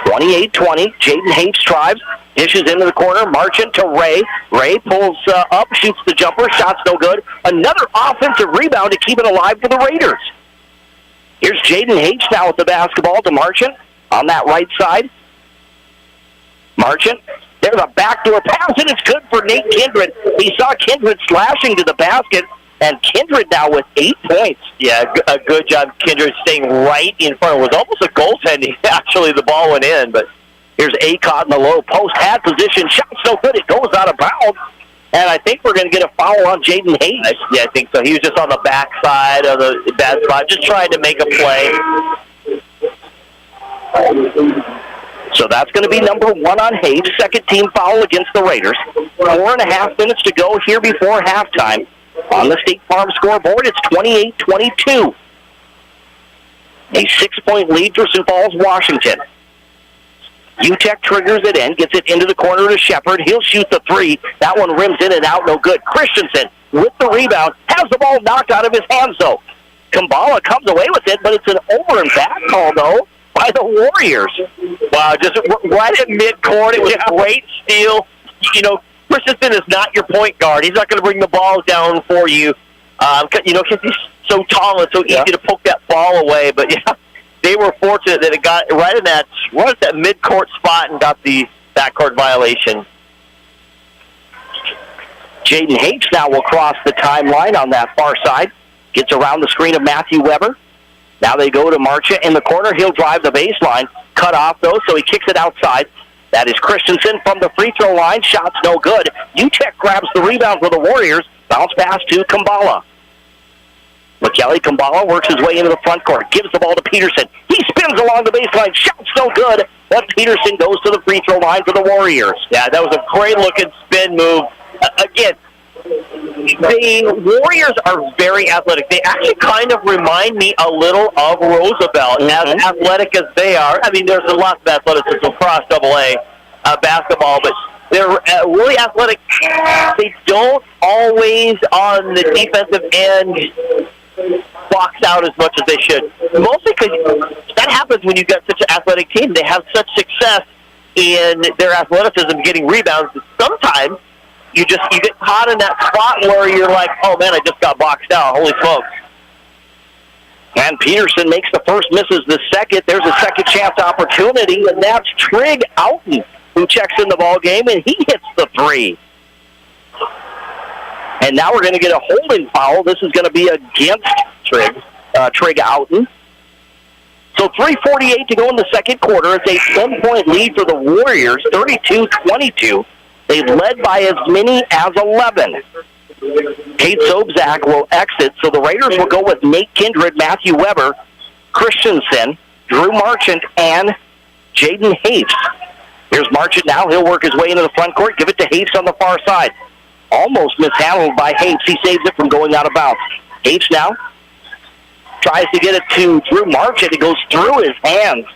28-20. Jaden Hates drives, dishes into the corner. Marchant to Ray. Ray pulls up, shoots the jumper. Shot's no good. Another offensive rebound to keep it alive for the Raiders. Here's Jaden Hates now with the basketball to Marchant on that right side. Marchant. There's a backdoor pass, and it's good for Nate Kindred. He saw Kindred slashing to the basket, and Kindred now with 8 points. Yeah, a good job, Kindred, staying right in front. It was almost a goaltending. Actually, the ball went in, but here's Acott in the low post. Had position. Shot so good it goes out of bounds. And I think we're going to get a foul on Jaden Hayes. Yeah, I think so. He was just on the backside of the bad spot, just trying to make a play. So that's going to be number 1 on Hayes. Second team foul against the Raiders. 4.5 minutes to go here before halftime. On the State Farm scoreboard, it's 28-22. A 6-point lead for Sioux Falls, Washington. UTEP triggers it in, gets it into the corner to Shepard. He'll shoot the 3. That one rims in and out, no good. Christensen with the rebound, has the ball knocked out of his hands, though. Kambala comes away with it, but it's an over and back call, though, by the Warriors. Wow, just right at midcourt. It was a great steal. You know, Christensen is not your point guard. He's not going to bring the ball down for you. Because he's so tall and so easy to poke that ball away. But yeah, they were fortunate that it got right at that midcourt spot and got the backcourt violation. Jaden Hates now will cross the timeline on that far side. Gets around the screen of Matthew Weber. Now they go to Marchant in the corner. He'll drive the baseline. Cut off, though, so he kicks it outside. That is Christensen from the free throw line. Shot's no good. UTEP grabs the rebound for the Warriors. Bounce pass to Kambala. McKelly Kambala works his way into the front court. Gives the ball to Peterson. He spins along the baseline. Shot's no good. But Peterson goes to the free throw line for the Warriors. Yeah, that was a great-looking spin move. Again, the Warriors are very athletic. They actually kind of remind me a little of Roosevelt, as athletic as they are. I mean, there's a lot of athleticism across AA basketball, but they're really athletic. They don't always, on the defensive end, box out as much as they should. Mostly because that happens when you've got such an athletic team. They have such success in their athleticism getting rebounds that sometimes you get caught in that spot where you're like, oh, man, I just got boxed out. Holy smokes. And Peterson makes the first, misses the second. There's a second chance opportunity, and that's Trigg Outen who checks in the ball game, and he hits the 3. And now we're going to get a holding foul. This is going to be against Trigg Outen. So 3:48 to go in the second quarter. It's a 10-point lead for the Warriors, 32-22. They've led by as many as 11. Kate Sobzak will exit, so the Raiders will go with Nate Kindred, Matthew Weber, Christensen, Drew Marchant, and Jaden Hates. Here's Marchant now. He'll work his way into the front court, give it to Hates on the far side. Almost mishandled by Hates. He saves it from going out of bounds. Hates now tries to get it to Drew Marchant. It goes through his hands.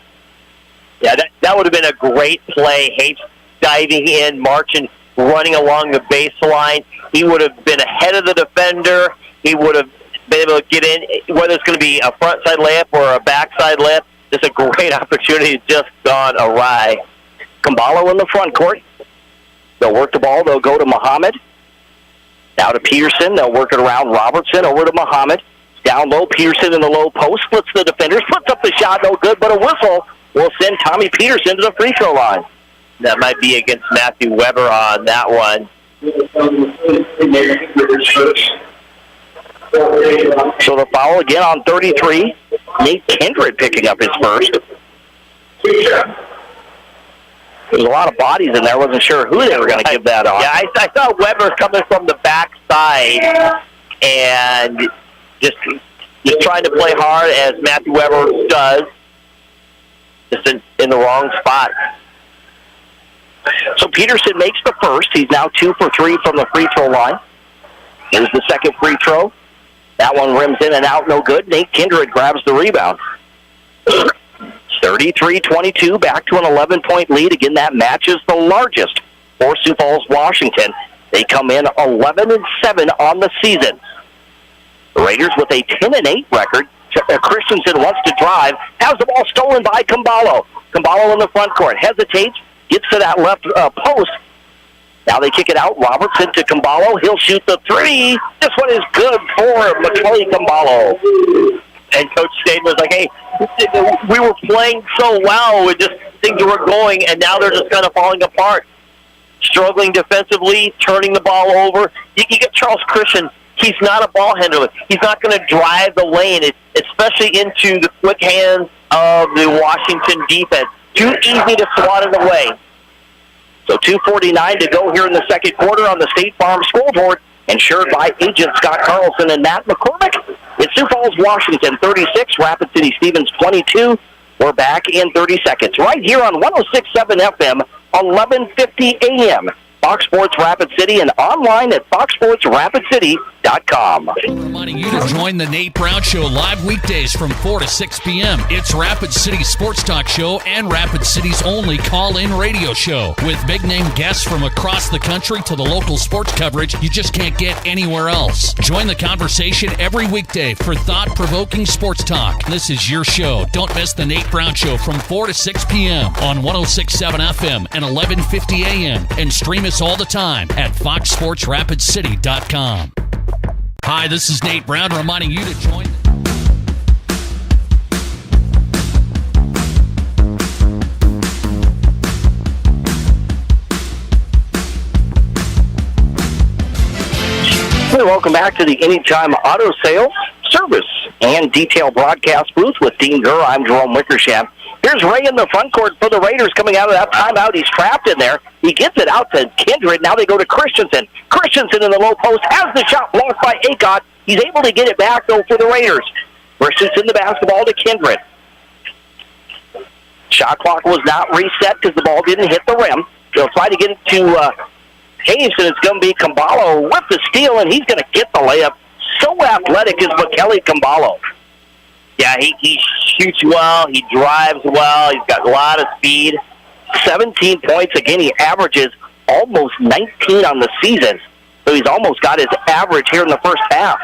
Yeah, that would have been a great play. Hates diving in, Marchant running along the baseline. He would have been ahead of the defender. He would have been able to get in, whether it's going to be a front side layup or a backside layup. Just a great opportunity, just gone awry. Kambala in the front court. They'll work the ball. They'll go to Muhammad. Now to Peterson. They'll work it around Robertson over to Muhammad. Down low, Peterson in the low post. Splits the defenders. Puts up the shot. No good, but a whistle will send Tommy Peterson to the free throw line. That might be against Matthew Weber on that one. So the foul again on 33. Nate Kindred picking up his first. There's a lot of bodies in there. I wasn't sure who they were going to give that on. Yeah, I saw Weber coming from the backside and just trying to play hard as Matthew Weber does, just in the wrong spot. So Peterson makes the first. He's now 2 for 3 from the free throw line. Here's the second free throw. That one rims in and out, no good. Nate Kindred grabs the rebound. 33-22, back to an 11-point lead. Again, that matches the largest for Sioux Falls, Washington. They come in 11-7 on the season. The Raiders with a 10-8 record. Christensen wants to drive, has the ball stolen by Camballo. Camballo in the front court, hesitates, gets to that left post. Now they kick it out. Robertson to Camballo. He'll shoot the three. This one is good for McKelly Camballo. And Coach Staten was like, hey, we were playing so well with just things were going, and now they're just kind of falling apart. Struggling defensively, turning the ball over. You get Charles Christian. He's not a ball handler. He's not going to drive the lane, especially into the quick hands of the Washington defense. Too easy to swat it away. So 2:49 to go here in the second quarter on the State Farm scoreboard, insured by agent Scott Carlson and Matt McCormick. It's Sioux Falls, Washington 36, Rapid City Stevens 22. We're back in 30 seconds right here on 106.7 FM, 11:50 a.m. Fox Sports Rapid City and online at foxsportsrapidcity.com. Reminding you to join the Nate Brown Show live weekdays from 4 to 6 p.m. It's Rapid City Sports Talk Show and Rapid City's only call-in radio show. With big-name guests from across the country to the local sports coverage you just can't get anywhere else. Join the conversation every weekday for thought-provoking sports talk. This is your show. Don't miss the Nate Brown Show from 4 to 6 p.m. on 106.7 FM and 11:50 a.m. And stream us all the time at foxsportsrapidcity.com. Hi, this is Nate Brown reminding you to join. Hey, welcome back to the Anytime Auto Sales, Service, and Detail Broadcast booth with Dean Gurr. I'm Jerome Wickersham. Here's Ray in the front court for the Raiders coming out of that timeout. He's trapped in there. He gets it out to Kindred. Now they go to Christensen. Christensen in the low post has the shot blocked by Acott. He's able to get it back, though, for the Raiders. Christensen the basketball to Kindred. Shot clock was not reset because the ball didn't hit the rim. They'll try to get it to Hayes, and it's going to be Camballo with the steal, and he's going to get the layup. So athletic is McKelly Camballo. Yeah, he shoots well, he drives well, he's got a lot of speed. 17 points. Again, he averages almost 19 on the season. So he's almost got his average here in the first half.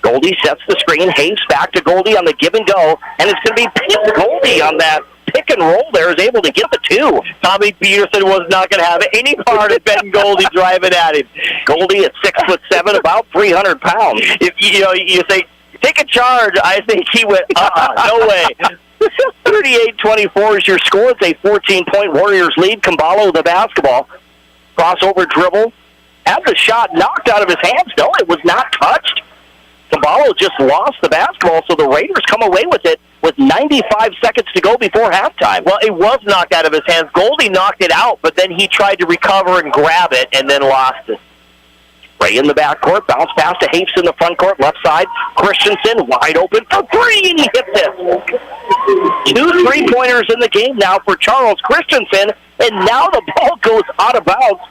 Goldie sets the screen. Hayes back to Goldie on the give and go. And it's going to be Pete Goldie on that pick and roll there, is able to get the two. Tommy Peterson was not going to have any part of Ben Goldie driving at him. Goldie at 6'7", about 300 pounds. If you say, take a charge, I think he went, no way. 38-24 is your score. It's a 14-point Warriors lead. Camballo the basketball. Crossover dribble. Had the shot knocked out of his hands. No, it was not touched. Camballo just lost the basketball, so the Raiders come away with it with 95 seconds to go before halftime. Well, it was knocked out of his hands. Goldie knocked it out, but then he tried to recover and grab it and then lost it. Ray in the backcourt, bounce pass to Hapes in the front court, left side. Christensen wide open for three, and he hits it. 2 3-pointers in the game now for Charles Christensen, and now the ball goes out of bounds.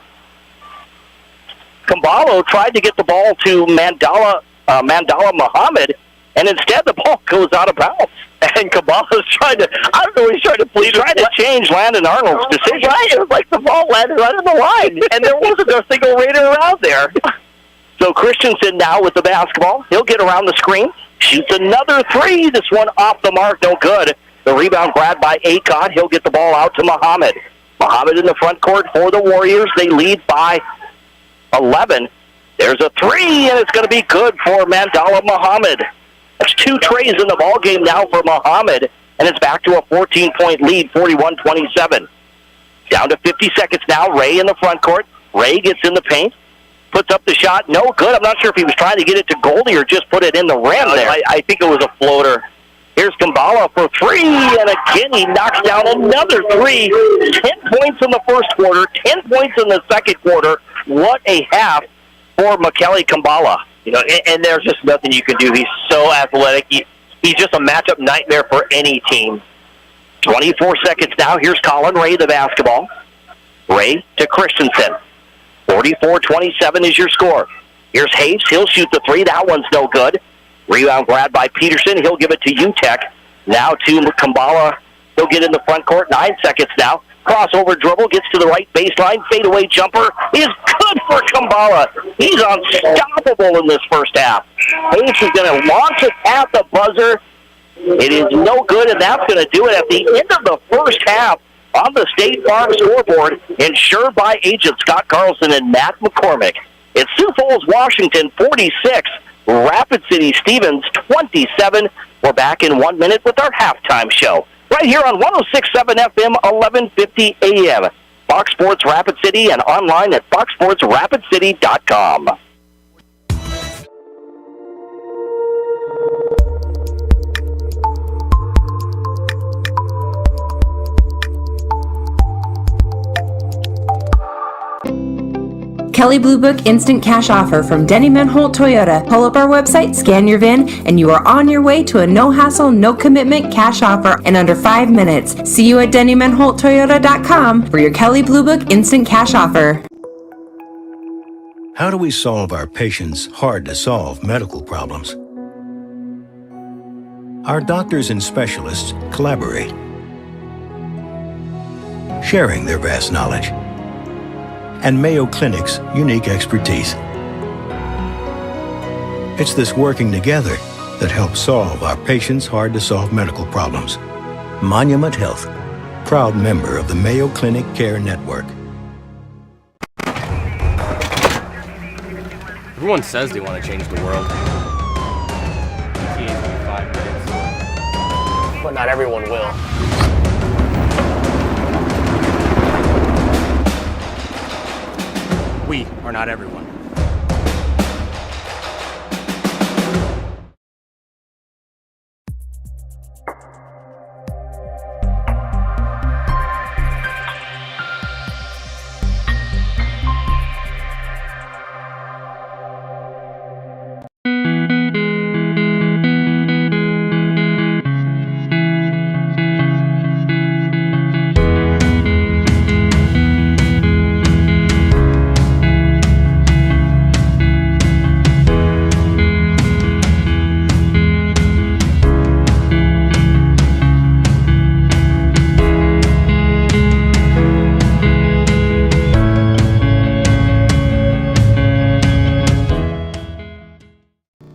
Camballo tried to get the ball to Mandala Muhammad, and instead the ball goes out of bounds. And Camballo's trying to, I don't know, he's trying to plead. He's trying to change Landon Arnold's decision. Right, it was like the ball landed right on the line, and there wasn't a single Raider around there. So Christensen now with the basketball. He'll get around the screen, shoots another three. This one off the mark, no good. The rebound grabbed by Acott. He'll get the ball out to Muhammad. Muhammad in the front court for the Warriors. They lead by 11. There's a three, and it's going to be good for Mandala Muhammad. That's 2 trays in the ball game now for Muhammad, and it's back to a 14-point lead, 41-27. Down to 50 seconds now. Ray in the front court. Ray gets in the paint, puts up the shot. No good. I'm not sure if he was trying to get it to Goldie or just put it in the rim there. I think it was a floater. Here's Camballo for three, and again he knocks down another three. 10 points in the first quarter, 10 points in the second quarter. What a half for McKelly Camballo. You know, and there's just nothing you can do. He's so athletic. He's just a matchup nightmare for any team. 24 seconds now. Here's Colin Ray, the basketball. Ray to Christensen. 44-27 is your score. Here's Hayes. He'll shoot the three. That one's no good. Rebound grabbed by Peterson. He'll give it to UTEC. Now to Camballo. He'll get in the front court. 9 seconds now. Crossover dribble. Gets to the right baseline. Fadeaway jumper is good. good for Kumbala. He's unstoppable in this first half. Hayes is going to launch it at the buzzer. It is no good, and that's going to do it at the end of the first half on the State Farm scoreboard, insured by agent Scott Carlson and Matt McCormick. It's Sioux Falls, Washington, 46. Rapid City Stevens, 27. We're back in 1 minute with our halftime show. Right here on 106.7 FM, 1150 AM. Fox Sports Rapid City and online at foxsportsrapidcity.com. Kelly Blue Book Instant Cash Offer from Denny Menholt Toyota. Pull up our website, scan your VIN, and you are on your way to a no-hassle, no-commitment cash offer in under 5 minutes. See you at DennyMenholtToyota.com for your Kelly Blue Book Instant Cash Offer. How do we solve our patients' hard-to-solve medical problems? Our doctors and specialists collaborate, sharing their vast knowledge and Mayo Clinic's unique expertise. It's this working together that helps solve our patients' hard-to-solve medical problems. Monument Health, proud member of the Mayo Clinic Care Network. Everyone says they want to change the world. But not everyone will. We are not everyone.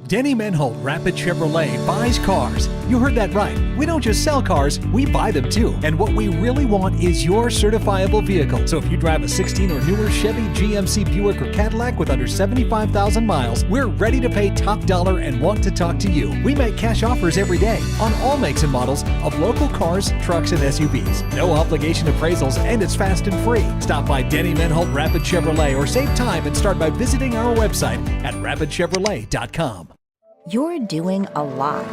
Denny Menholt Rapid Chevrolet buys cars. You heard that right. We don't just sell cars, we buy them too. And what we really want is your certifiable vehicle. So if you drive a 16 or newer Chevy, GMC, Buick, or Cadillac with under 75,000 miles, we're ready to pay top dollar and want to talk to you. We make cash offers every day on all makes and models of local cars, trucks, and SUVs. No obligation appraisals, and it's fast and free. Stop by Denny Menholt Rapid Chevrolet or save time and start by visiting our website at rapidchevrolet.com. You're doing a lot.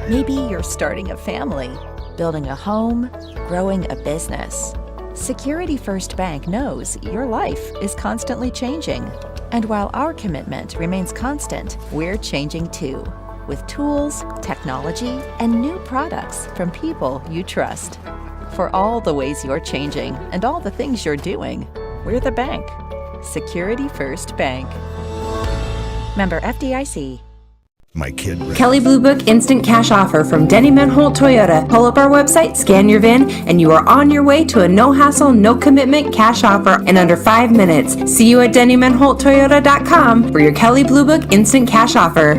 Maybe you're starting a family, building a home, growing a business. Security First Bank knows your life is constantly changing. And while our commitment remains constant, we're changing too, with tools, technology, and new products from people you trust. For all the ways you're changing and all the things you're doing, we're the bank. Security First Bank. Member FDIC. My kid. Kelly Blue Book Instant Cash Offer from Denny Menholt Toyota. Pull up our website, scan your VIN, and you are on your way to a no-hassle, no-commitment cash offer in under 5 minutes. See you at DennyMenholtToyota.com for your Kelly Blue Book Instant Cash Offer.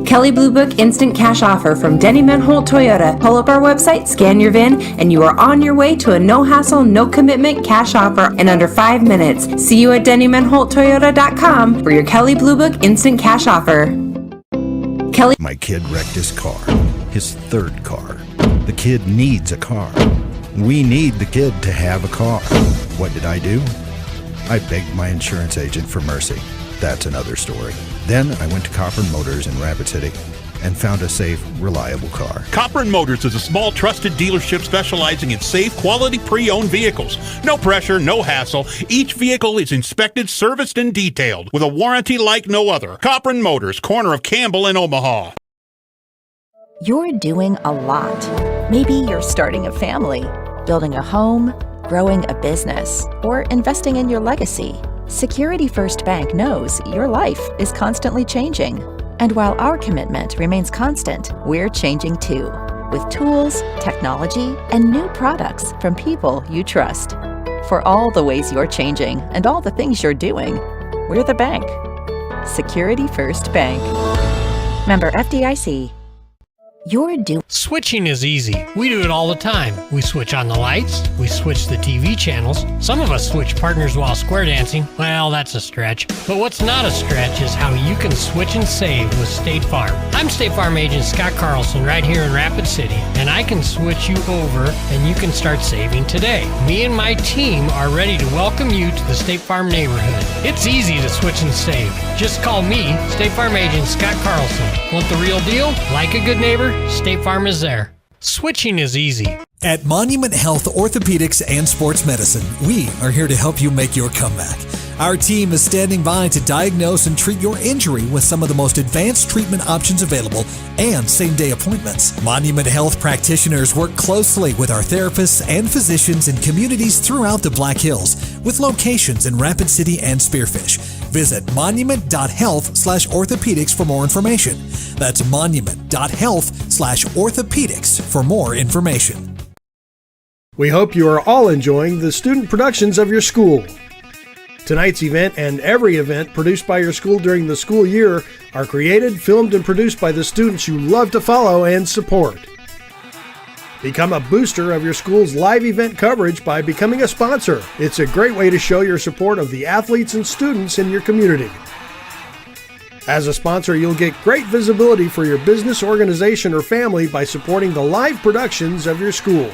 Kelly Blue Book Instant Cash Offer from Denny Menholt Toyota. Pull up our website, scan your VIN, and you are on your way to a no-hassle, no-commitment cash offer in under 5 minutes. See you at DennyMenholtToyota.com for your Kelly Blue Book Instant Cash Offer. Kelly. My kid wrecked his car, his third car. The kid needs a car. We need the kid to have a car. What did I do? I begged my insurance agent for mercy. That's another story. Then I went to Copper Motors in Rapid City and found a safe, reliable car. Copper & Motors is a small, trusted dealership specializing in safe, quality pre-owned vehicles. No pressure, no hassle. Each vehicle is inspected, serviced, and detailed with a warranty like no other. Copper & Motors, corner of Campbell and Omaha. You're doing a lot. Maybe you're starting a family, building a home, growing a business, or investing in your legacy. Security First Bank knows your life is constantly changing. And while our commitment remains constant, we're changing too, with tools, technology, and new products from people you trust. For all the ways you're changing and all the things you're doing, we're the bank. Security First Bank. Member FDIC. Switching is easy. We do it all the time. We switch on the lights. We switch the TV channels. Some of us switch partners while square dancing. Well, that's a stretch. But what's not a stretch is how you can switch and save with State Farm. I'm State Farm agent Scott Carlson right here in Rapid City, and I can switch you over and you can start saving today. Me and my team are ready to welcome you to the State Farm neighborhood. It's easy to switch and save. Just call me, State Farm agent Scott Carlson. Want the real deal? Like a good neighbor? State Farm is there. Switching is easy. At Monument Health Orthopedics and Sports Medicine, we are here to help you make your comeback. Our team is standing by to diagnose and treat your injury with some of the most advanced treatment options available and same-day appointments. Monument Health practitioners work closely with our therapists and physicians in communities throughout the Black Hills, with locations in Rapid City and Spearfish. Visit monument.health/orthopedics for more information. That's monument.health/orthopedics for more information. We hope you are all enjoying the student productions of your school. Tonight's event and every event produced by your school during the school year are created, filmed, and produced by the students you love to follow and support. Become a booster of your school's live event coverage by becoming a sponsor. It's a great way to show your support of the athletes and students in your community. As a sponsor, you'll get great visibility for your business, organization, or family by supporting the live productions of your school.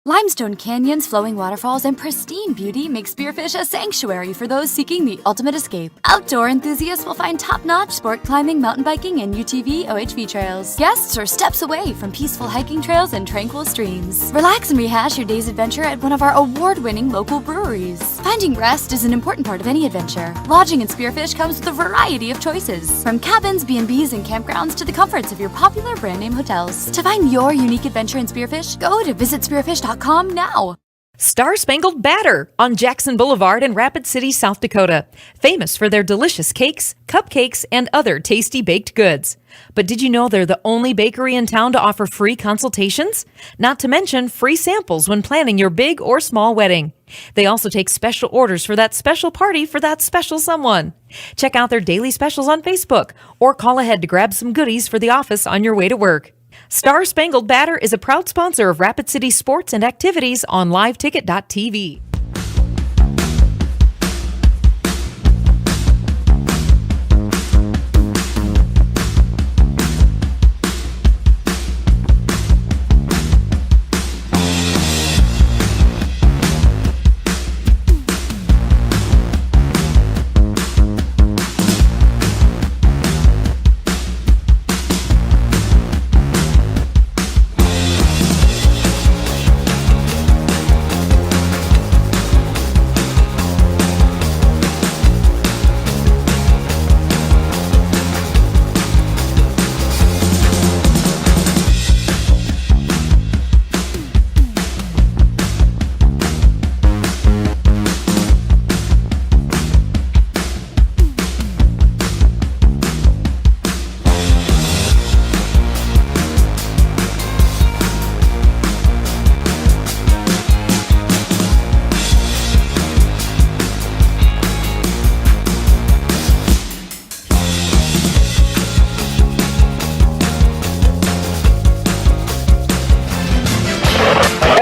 Limestone canyons, flowing waterfalls, and pristine beauty make Spearfish a sanctuary for those seeking the ultimate escape. Outdoor enthusiasts will find top-notch sport climbing, mountain biking, and UTV OHV trails. Guests are steps away from peaceful hiking trails and tranquil streams. Relax and rehash your day's adventure at one of our award-winning local breweries. Finding rest is an important part of any adventure. Lodging in Spearfish comes with a variety of choices, from cabins, B&Bs, and campgrounds to the comforts of your popular brand-name hotels. To find your unique adventure in Spearfish, go to visitspearfish.com now. Star Spangled Batter on Jackson Boulevard in Rapid City, South Dakota. Famous for their delicious cakes, cupcakes, and other tasty baked goods. But did you know they're the only bakery in town to offer free consultations? Not to mention free samples when planning your big or small wedding. They also take special orders for that special party for that special someone. Check out their daily specials on Facebook or call ahead to grab some goodies for the office on your way to work. Star Spangled Batter is a proud sponsor of Rapid City sports and activities on liveticket.tv.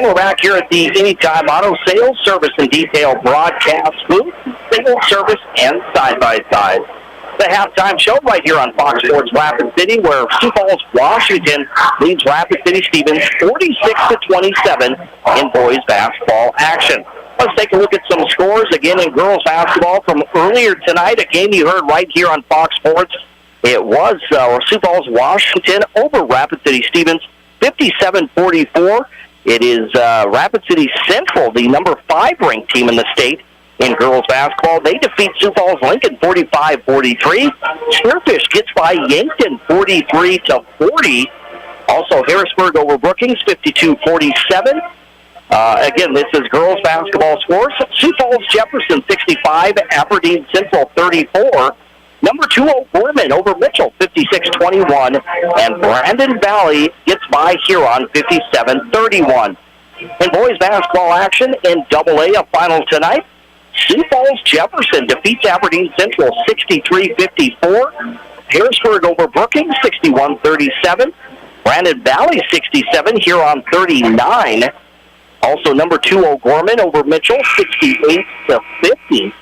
We're back here at the Anytime Auto Sales Service and Detail broadcast booth, single service and side-by-side. The halftime show right here on Fox Sports Rapid City, where Sioux Falls, Washington leads Rapid City Stevens 46-27 in boys basketball action. Let's take a look at some scores again in girls basketball from earlier tonight, a game you heard right here on Fox Sports. It was Sioux Falls, Washington over Rapid City Stevens 57-44. It is Rapid City Central, the number 5 ranked team in the state in girls basketball. They defeat Sioux Falls Lincoln 45-43. Spearfish gets by Yankton 43-40. Also Harrisburg over Brookings 52-47. Again, this is girls basketball scores. Sioux Falls Jefferson 65, Aberdeen Central 34. Number 2, O'Gorman over Mitchell, 56-21. And Brandon Valley gets by Huron, 57-31. In boys basketball action in AA, a final tonight, Sioux Falls Jefferson defeats Aberdeen Central 63-54. Harrisburg over Brookings 61-37. Brandon Valley 67, Huron 39. Also number 2 O'Gorman over Mitchell 68-50.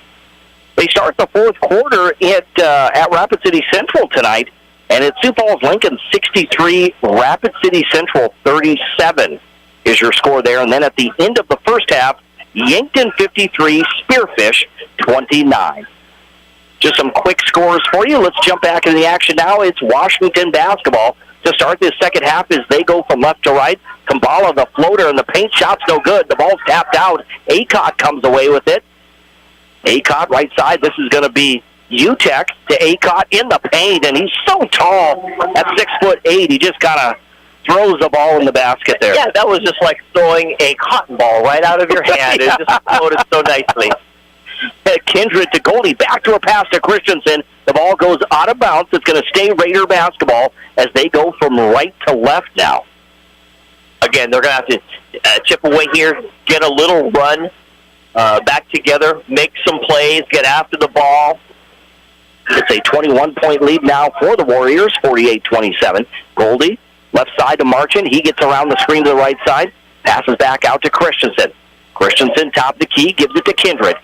They start the fourth quarter at Rapid City Central tonight, and it's Sioux Falls Lincoln 63, Rapid City Central 37 is your score there. And then at the end of the first half, Yankton 53, Spearfish 29. Just some quick scores for you. Let's jump back into the action now. It's Washington basketball to start this second half as they go from left to right. Kambala, the floater, and the paint shot's no good. The ball's tapped out. Acott comes away with it. Acott right side. This is going to be UTEC to Acott in the paint, and he's so tall at 6'8". He just kind of throws the ball in the basket there. Yeah, that was just like throwing a cotton ball right out of your hand. It just floated so nicely. Kindred to Goldie, back to a pass to Christensen. The ball goes out of bounds. It's going to stay Raider basketball as they go from right to left now. Again, they're going to have to chip away here, get a little run back together, make some plays, get after the ball. It's a 21-point lead now for the Warriors, 48-27. Goldie, left side to Marchand. He gets around the screen to the right side, passes back out to Christensen. Christensen, top of the key, gives it to Kindred.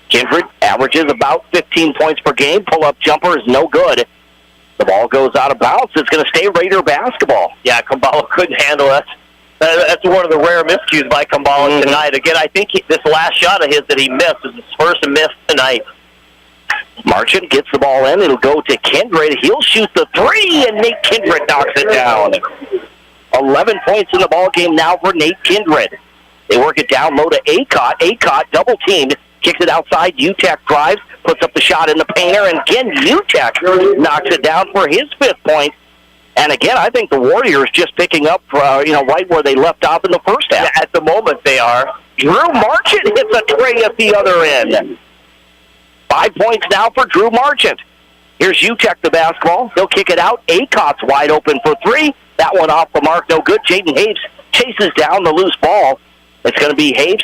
Kindred averages about 15 points per game. Pull-up jumper is no good. The ball goes out of bounds. It's going to stay Raider basketball. Yeah, Kambala couldn't handle it. That's one of the rare miscues by Kambala tonight. Again, I think this last shot of his that he missed is his first miss tonight. Marchand gets the ball in. It'll go to Kindred. He'll shoot the three, and Nate Kindred knocks it down. 11 points in the ball game now for Nate Kindred. They work it down low to Acott. Acott double-teamed. Kicks it outside. UTEC drives, puts up the shot in the painter, and again, UTEC knocks it down for his 5th point. And again, I think the Warriors just picking up, right where they left off in the first half. Yeah, at the moment, they are. Drew Marchand hits a tray at the other end. 5 points now for Drew Marchand. Here's UTEC the basketball. He'll kick it out. Acott's wide open for 3. That one off the mark, no good. Jaden Hapes chases down the loose ball. It's going to be Hapes.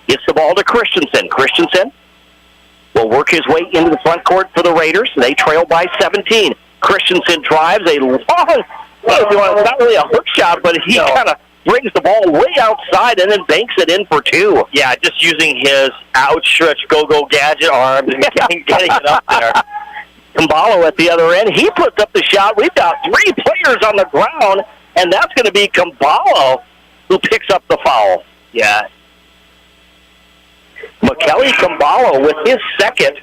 Gets the ball to Christensen. Christensen will work his way into the front court for the Raiders. They trail by 17. Christensen drives a long, not really a hook shot, but he kind of brings the ball way outside and then banks it in for 2. Yeah, just using his outstretched go-go gadget arms and getting it up there. Kambala at the other end. He puts up the shot. We've got 3 players on the ground, and that's going to be Kambala who picks up the foul. Yeah. McKelly Kambala with his second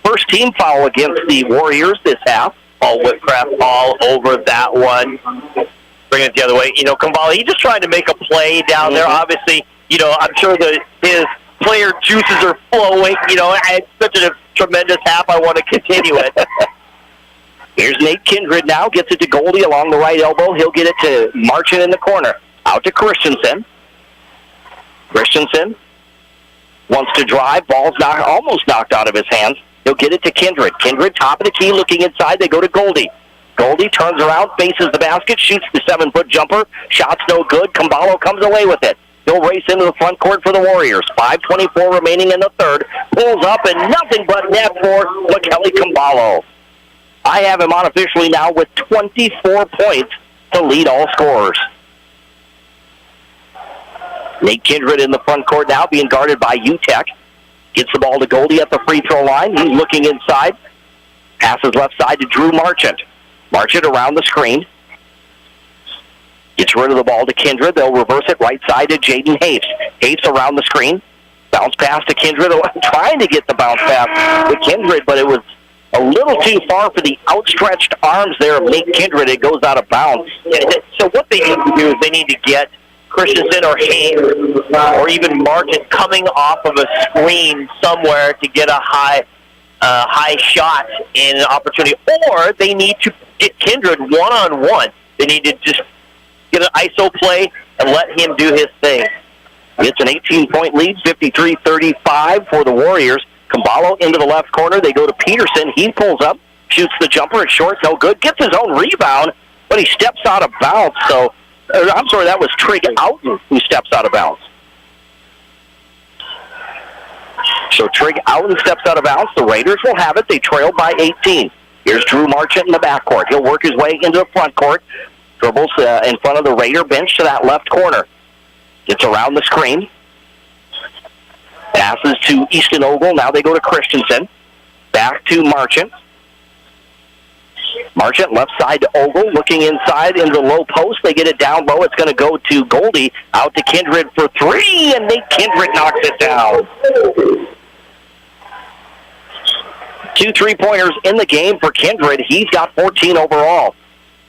first team foul against the Warriors this half. Paul Whitcraft all over that one. Bringing it the other way. Kambala, he's just trying to make a play down there. Obviously, I'm sure that his player juices are flowing. It's such a tremendous half. I want to continue it. Here's Nate Kindred now. Gets it to Goldie along the right elbow. He'll get it to Marchand in the corner. Out to Christensen. Christensen wants to drive. Ball's almost knocked out of his hands. He'll get it to Kindred. Kindred, top of the key, looking inside. They go to Goldie. Goldie turns around, faces the basket, shoots the 7-foot jumper. Shot's no good. Kambala comes away with it. He'll race into the front court for the Warriors. 5:24 remaining in the third. Pulls up, and nothing but net for McKelly Kambala. I have him unofficially now with 24 points to lead all scorers. Nate Kindred in the front court now, being guarded by UTEC. Gets the ball to Goldie at the free throw line. He's looking inside. Passes left side to Drew Marchand. Marchand around the screen. Gets rid of the ball to Kindred. They'll reverse it right side to Jaden Hapes. Hapes around the screen. Bounce pass to Kindred. Trying to get the bounce pass to Kindred, but it was a little too far for the outstretched arms there of Nate Kindred. It goes out of bounds. So what they need to do is they need to get Christensen or Haynes or even Marchand coming off of a screen somewhere to get a high shot in an opportunity. Or they need to get Kindred one-on-one. They need to just get an ISO play and let him do his thing. It's an 18-point lead, 53-35 for the Warriors. Kambala into the left corner. They go to Peterson. He pulls up, shoots the jumper. It's short, no good. Gets his own rebound, but he steps out of bounds. So that was Trig Outen who steps out of bounds. So Trig Outen steps out of bounds. The Raiders will have it. They trail by 18. Here's Drew Marchant in the backcourt. He'll work his way into the front court. Dribbles in front of the Raider bench to that left corner. Gets around the screen. Passes to Easton Ogle. Now they go to Christensen. Back to Marchant. Marchant left side to Ogle. Looking inside in the low post. They get it down low. It's going to go to Goldie. Out to Kindred for three. And Nate Kindred knocks it down. 2 3-pointers in the game for Kindred. He's got 14 overall.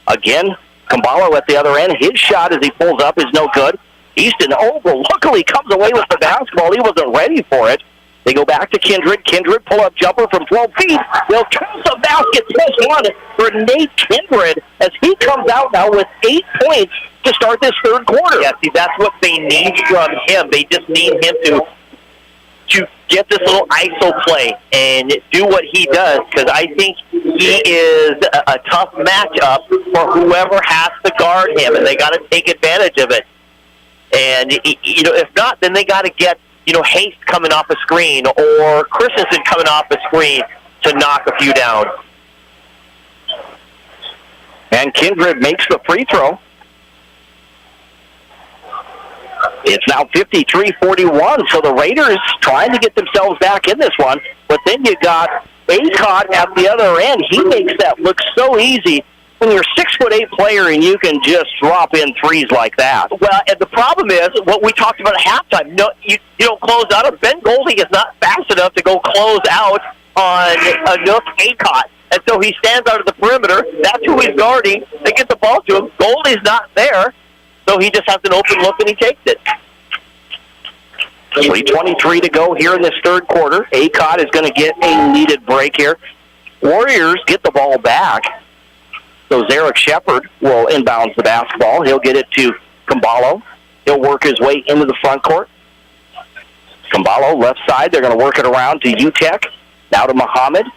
Again, Kambalo at the other end. His shot as he pulls up is no good. Easton Ogle luckily comes away with the basketball. He wasn't ready for it. They go back to Kindred. Kindred pull-up jumper from 12 feet. They'll count the basket +1 for Nate Kindred as he comes out now with 8 points to start this third quarter. Yeah, see, that's what they need from him. They just need him to get this little ISO play and do what he does, because I think he is a tough matchup for whoever has to guard him, and they got to take advantage of it. And, if not, then they got to get, Haste coming off a screen or Christensen coming off a screen to knock a few down. And Kindred makes the free throw. It's now 53-41, so the Raiders trying to get themselves back in this one. But then you got Acott at the other end. He makes that look so easy when you're a 6'8" player and you can just drop in threes like that. Well, and the problem is what we talked about at halftime. No, you don't close out. Ben Goldie is not fast enough to go close out on Nook Acott. And so he stands out of the perimeter. That's who he's guarding. They get the ball to him. Goldie's not there. So he just has an open look and he takes it. 3:23 to go here in this third quarter. Acott is going to get a needed break here. Warriors get the ball back. So Zarek Shepard will inbounds the basketball. He'll get it to Kambalo. He'll work his way into the front court. Kambalo left side. They're going to work it around to Utek. Now to Muhammad.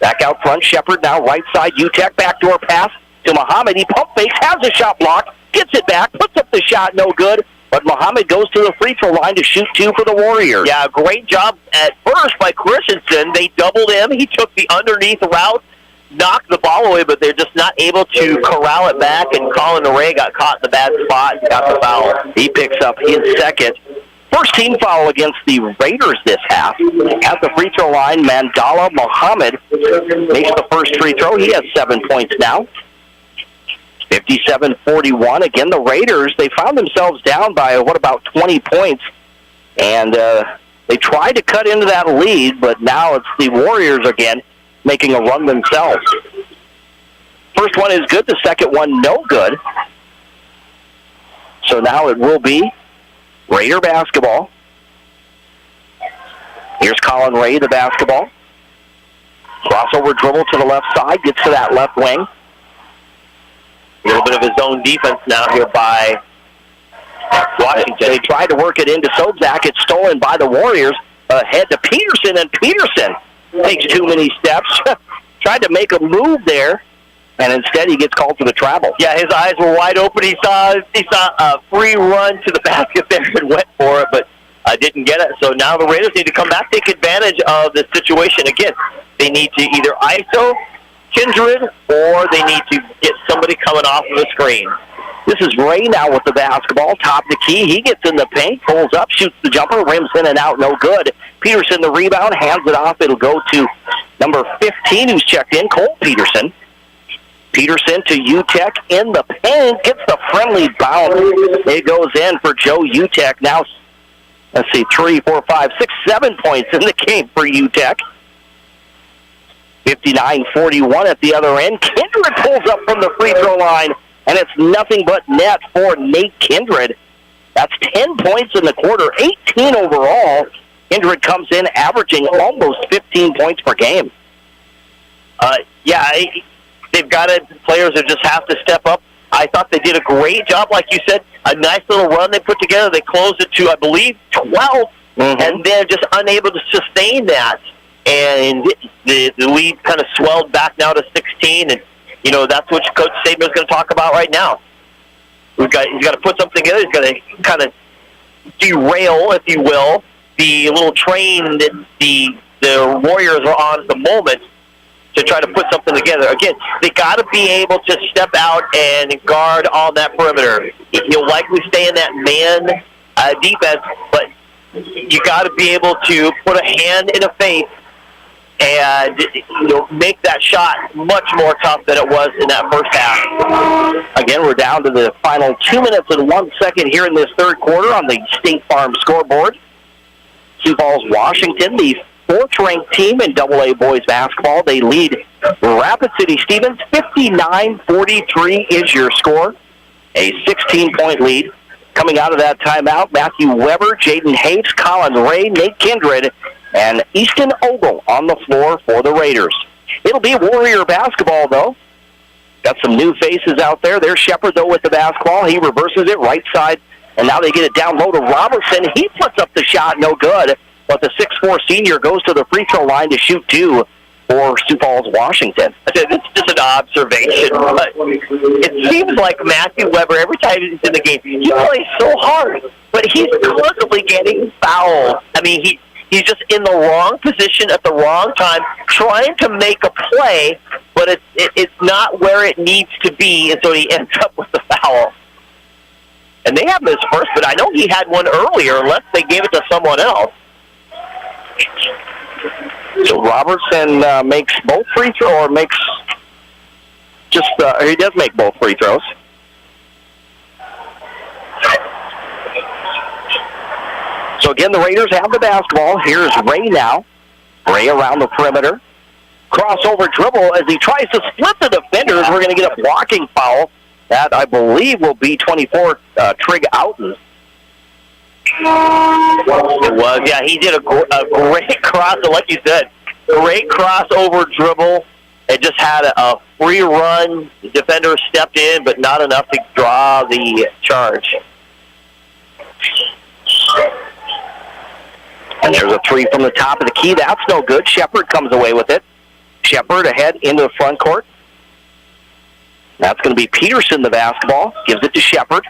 Back out front. Shepard now right side. Utek backdoor pass to Muhammad. He pump fakes, has a shot block. Gets it back, puts up the shot, no good. But Muhammad goes to the free throw line to shoot 2 for the Warriors. Yeah, great job at first by Christensen. They doubled him. He took the underneath route, knocked the ball away, but they're just not able to corral it back, and Colin Ray got caught in the bad spot and got the foul. He picks up his second. First team foul against the Raiders this half. At the free throw line, Mandala Muhammad makes the first free throw. He has 7 points now. 57-41. Again, the Raiders, they found themselves down by, about 20 points. And they tried to cut into that lead, but now it's the Warriors again making a run themselves. First one is good. The second one, no good. So now it will be Raider basketball. Here's Colin Ray, the basketball. Crossover dribble to the left side, gets to that left wing. A little bit of his own defense now here by Washington. They tried to work it into Sobzak. It's stolen by the Warriors. Ahead to Peterson, and Peterson takes too many steps. Tried to make a move there, and instead he gets called for the travel. Yeah, his eyes were wide open. He saw a free run to the basket there and went for it, but didn't get it. So now the Raiders need to come back, take advantage of the situation. Again, they need to either ISO Kindred, or they need to get somebody coming off of the screen. This is Ray now with the basketball, top the key. He gets in the paint, pulls up, shoots the jumper, rims in and out, no good. Peterson the rebound, hands it off. It'll go to number 15 who's checked in, Cole Peterson. Peterson to Utek in the paint, gets the friendly bounce. It goes in for Joe Utek. Now, let's see, 3, 4, 5, 6, 7 points in the game for Utek. 59-41 at the other end. Kindred pulls up from the free throw line, and it's nothing but net for Nate Kindred. That's 10 points in the quarter, 18 overall. Kindred comes in averaging almost 15 points per game. They've got it. Players that just have to step up. I thought they did a great job, like you said. A nice little run they put together. They closed it to, I believe, 12, and they're just unable to sustain that. And the lead kind of swelled back now to 16, and that's what Coach Saban is going to talk about right now. He's got to put something together. He's got to kind of derail, if you will, the little train that the Warriors are on at the moment to try to put something together. Again, they got to be able to step out and guard on that perimeter. He'll likely stay in that man defense, but you got to be able to put a hand in a face and make that shot much more tough than it was in that first half. Again, we're down to the final 2 minutes and 1 second here in this third quarter on the State Farm scoreboard. Sioux Falls, Washington, the fourth-ranked team in AA boys basketball. They lead Rapid City Stevens. 59-43 is your score. A 16-point lead. Coming out of that timeout, Matthew Weber, Jaden Hayes, Colin Ray, Nate Kindred, and Easton Ogle on the floor for the Raiders. It'll be Warrior basketball, though. Got some new faces out there. There's Shepard, though, with the basketball. He reverses it right side, and now they get it down low to Robertson. He puts up the shot, no good. But the 6'4 senior goes to the free throw line to shoot two for Sioux Falls, Washington. It's just an observation, but it seems like Matthew Weber, every time he's in the game, he plays so hard, but he's constantly getting fouled. I mean, he's just in the wrong position at the wrong time, trying to make a play, but it's not where it needs to be, and so he ends up with the foul. And they have his first, but I know he had one earlier, unless they gave it to someone else. So Robertson makes both free throws, or makes just, he does make both free throws. So again, the Raiders have the basketball. Here's Ray now. Ray around the perimeter. Crossover dribble as he tries to split the defenders. We're going to get a blocking foul. That, I believe, will be 24, Trig Outen. It was, yeah, he did a great cross, like you said, great crossover dribble. It just had a free run. The defender stepped in, but not enough to draw the charge. And there's a three from the top of the key. That's no good. Shepard comes away with it. Shepard ahead into the front court. That's going to be Peterson, the basketball. Gives it to Shepard.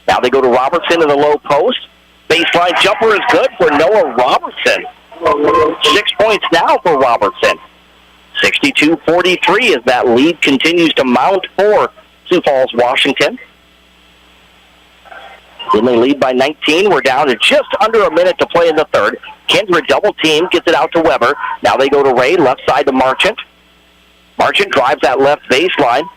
Now they go to Robertson in the low post. Baseline jumper is good for Noah Robertson. 6 points now for Robertson. 62-43 as that lead continues to mount for Sioux Falls, Washington. Then they lead by 19. We're down to just under a minute to play in the third. Kindred double team, gets it out to Weber. Now they go to Ray, left side to Marchant. Marchant drives that left baseline.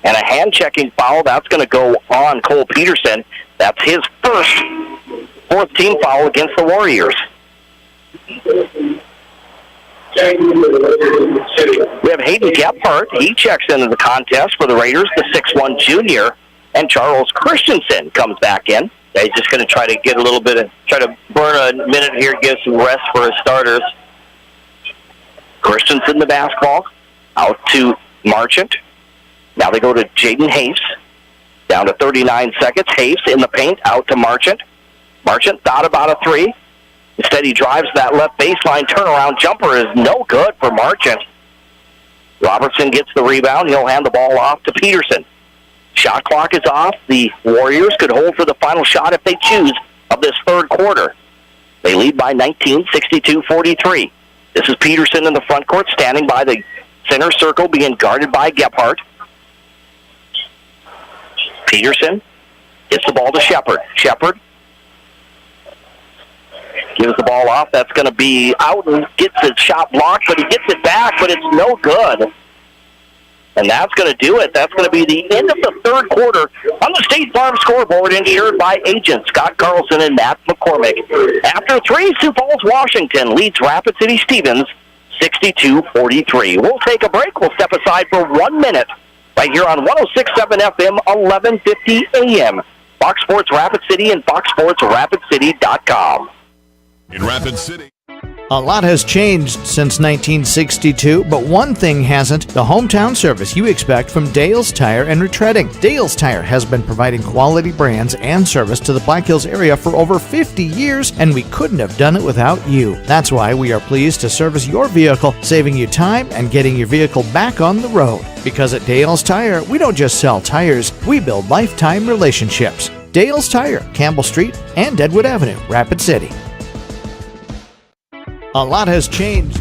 And a hand-checking foul, that's going to go on Cole Peterson. That's his first fourth-team foul against the Warriors. We have Hayden Gephardt. He checks into the contest for the Raiders, the 6'1 junior. And Charles Christensen comes back in. He's just going to try to get a little bit of, try to burn a minute here, give some rest for his starters. Christensen, the basketball, out to Marchant. Now they go to Jaden Hayes. Down to 39 seconds. Hayes in the paint, out to Marchant. Marchant thought about a three. Instead, he drives that left baseline. Turnaround jumper is no good for Marchant. Robertson gets the rebound. He'll hand the ball off to Peterson. Shot clock is off. The Warriors could hold for the final shot if they choose of this third quarter. They lead by 19, 62-43. This is Peterson in the front court, standing by the center circle, being guarded by Gephardt. Peterson gets the ball to Shepard. Shepard gives the ball off. That's going to be out and gets his shot blocked, but he gets it back, but it's no good. And that's going to do it. That's going to be the end of the third quarter on the State Farm scoreboard, insured by agents Scott Carlson and Matt McCormick. After three, Sioux Falls, Washington leads Rapid City Stevens 62-43. We'll take a break. We'll step aside for 1 minute right here on 106.7 FM, 1150 AM. Fox Sports Rapid City and foxsportsrapidcity.com. In Rapid City. A lot has changed since 1962, but one thing hasn't: the hometown service you expect from Dale's Tire and Retreading. Dale's Tire has been providing quality brands and service to the Black Hills area for over 50 years, and we couldn't have done it without you. That's why we are pleased to service your vehicle, saving you time and getting your vehicle back on the road. Because at Dale's Tire, we don't just sell tires, we build lifetime relationships. Dale's Tire, Campbell Street and Deadwood Avenue, Rapid City. A lot has changed.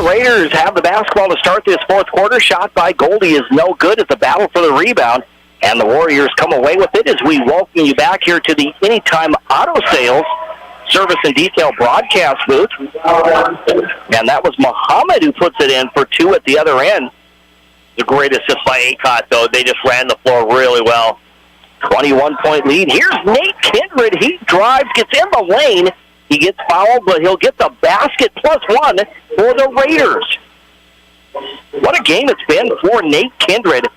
Raiders have the basketball to start this fourth quarter. Shot by Goldie is no good. It's a battle for the rebound, and the Warriors come away with it as we welcome you back here to the Anytime Auto Sales Service and Detail broadcast booth. And that was Muhammad who puts it in for two at the other end. The great assist by Acott, though. They just ran the floor really well. 21-point lead. Here's Nate Kindred. He drives, gets in the lane. He gets fouled, but he'll get the basket plus one for the Raiders. What a game it's been for Nate Kindred.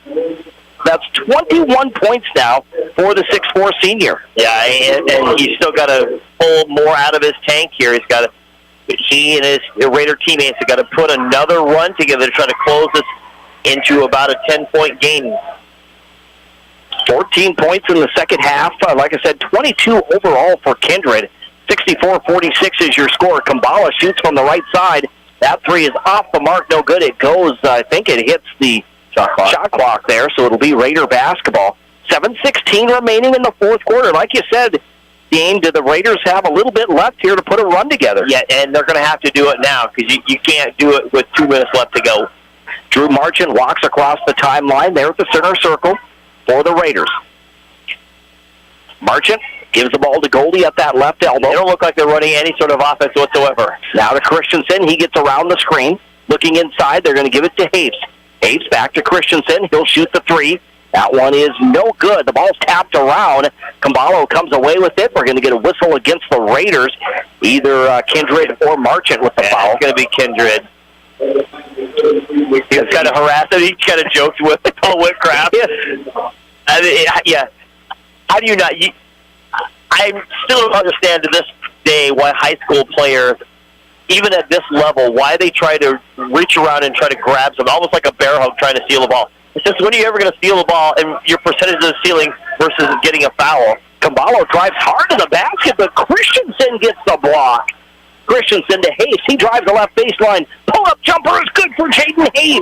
That's 21 points now for the 6'4" senior. Yeah, and he's still got to pull more out of his tank here. He and his Raider teammates have got to put another run together to try to close this into about a 10-point game. 14 points in the second half. Like I said, 22 overall for Kindred. 64-46 is your score. Kambala shoots from the right side. That three is off the mark, no good. It goes, I think it hits the shot clock there, so it'll be Raider basketball. 7:16 remaining in the fourth quarter. Like you said, Dean, do the Raiders have a little bit left here to put a run together? Yeah, and they're going to have to do it now because you can't do it with 2 minutes left to go. Drew Marchant walks across the timeline there at the center circle for the Raiders. Marchant gives the ball to Goldie at that left elbow. They don't look like they're running any sort of offense whatsoever. Now to Christensen. He gets around the screen. Looking inside, they're going to give it to Haves. Haves back to Christensen. He'll shoot the three. That one is no good. The ball's tapped around. Kambalo comes away with it. We're going to get a whistle against the Raiders. Either Kindred or Marchant with the foul. It's going to be Kindred. He's kind of harassed him. He kind of joked with Paul Whitcraft. Yeah. How do you not... I still don't understand to this day why high school players, even at this level, why they try to reach around and try to grab something, almost like a bear hug trying to steal the ball. It's just, when are you ever going to steal the ball and your percentage of stealing versus getting a foul? Kambalo drives hard to the basket, but Christensen gets the block. Christensen to Hayes. He drives the left baseline. Pull-up jumper is good for Jaden Hayes.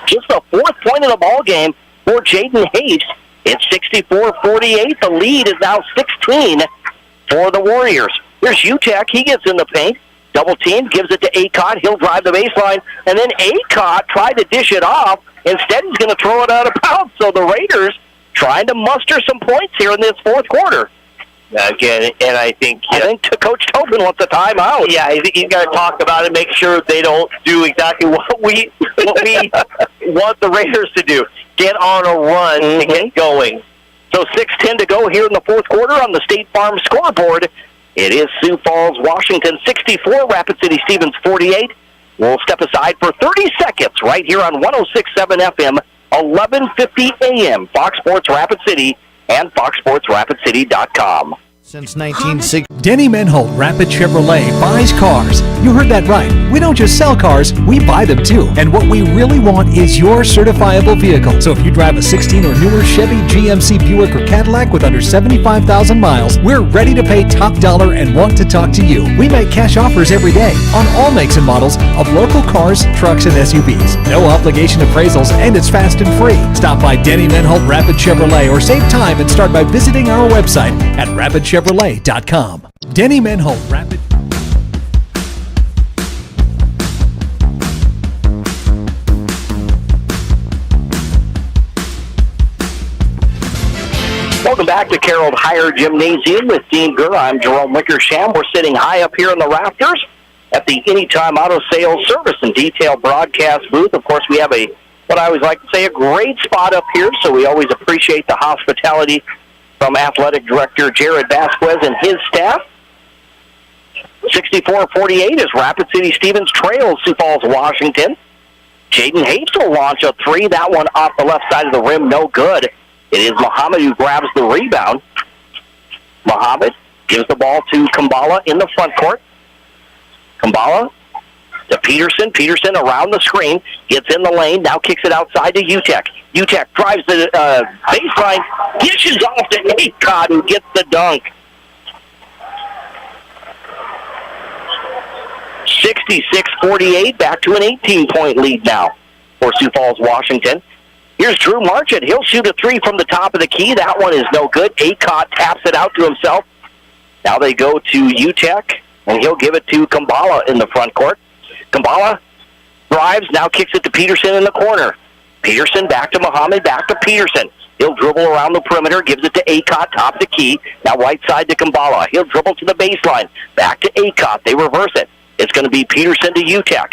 Just the fourth point of the ball game for Jaden Hayes. It's 64-48. The lead is now 16 for the Warriors. Here's Utek. He gets in the paint. Double team, gives it to Acott. He'll drive the baseline. And then Acott tried to dish it off. Instead, he's going to throw it out of bounds. So the Raiders trying to muster some points here in this fourth quarter. Again, and I think Coach Tobin wants a timeout. Yeah, he's got to talk about it, make sure they don't do exactly what we want the Raiders to do. Get on a run to get going. So 6:10 to go here in the fourth quarter on the State Farm scoreboard. It is Sioux Falls, Washington 64, Rapid City Stevens 48. We'll step aside for 30 seconds right here on 106.7 FM, 1150 AM, Fox Sports Rapid City and foxsportsrapidcity.com. Since 1960. Denny Menholt Rapid Chevrolet buys cars. You heard that right. We don't just sell cars, we buy them too. And what we really want is your certifiable vehicle. So if you drive a 16 or newer Chevy, GMC, Buick, or Cadillac with under 75,000 miles, we're ready to pay top dollar and want to talk to you. We make cash offers every day on all makes and models of local cars, trucks, and SUVs. No obligation appraisals, and it's fast and free. Stop by Denny Menholt Rapid Chevrolet or save time and start by visiting our website at rapidchevrolet.com. Denny Menholt Rapid. Welcome back to Carroll Higher Gymnasium with Dean Gurr. I'm Jerome Wickersham. We're sitting high up here in the rafters at the Anytime Auto Sales Service and Detail broadcast booth. Of course, we have what I always like to say, a great spot up here, so we always appreciate the hospitality from Athletic Director Jared Vasquez and his staff. 64-48 as Rapid City Stevens trails Sioux Falls, Washington. Jaden Hayes will launch a three. That one off the left side of the rim, no good. It is Muhammad who grabs the rebound. Muhammad gives the ball to Kambala in the front court. Kambala to Peterson. Peterson around the screen, gets in the lane, now kicks it outside to Utek. Utek drives the baseline, dishes off to Acott, who gets the dunk. 66-48, back to an 18-point lead now for Sioux Falls, Washington. Here's Drew Marchant. He'll shoot a three from the top of the key. That one is no good. Acott taps it out to himself. Now they go to Utek, and he'll give it to Kambala in the front court. Kambala drives, now kicks it to Peterson in the corner. Peterson back to Muhammad, back to Peterson. He'll dribble around the perimeter, gives it to Acott, top of the key. Now right side to Kambala. He'll dribble to the baseline. Back to Acott. They reverse it. It's going to be Peterson to Utek.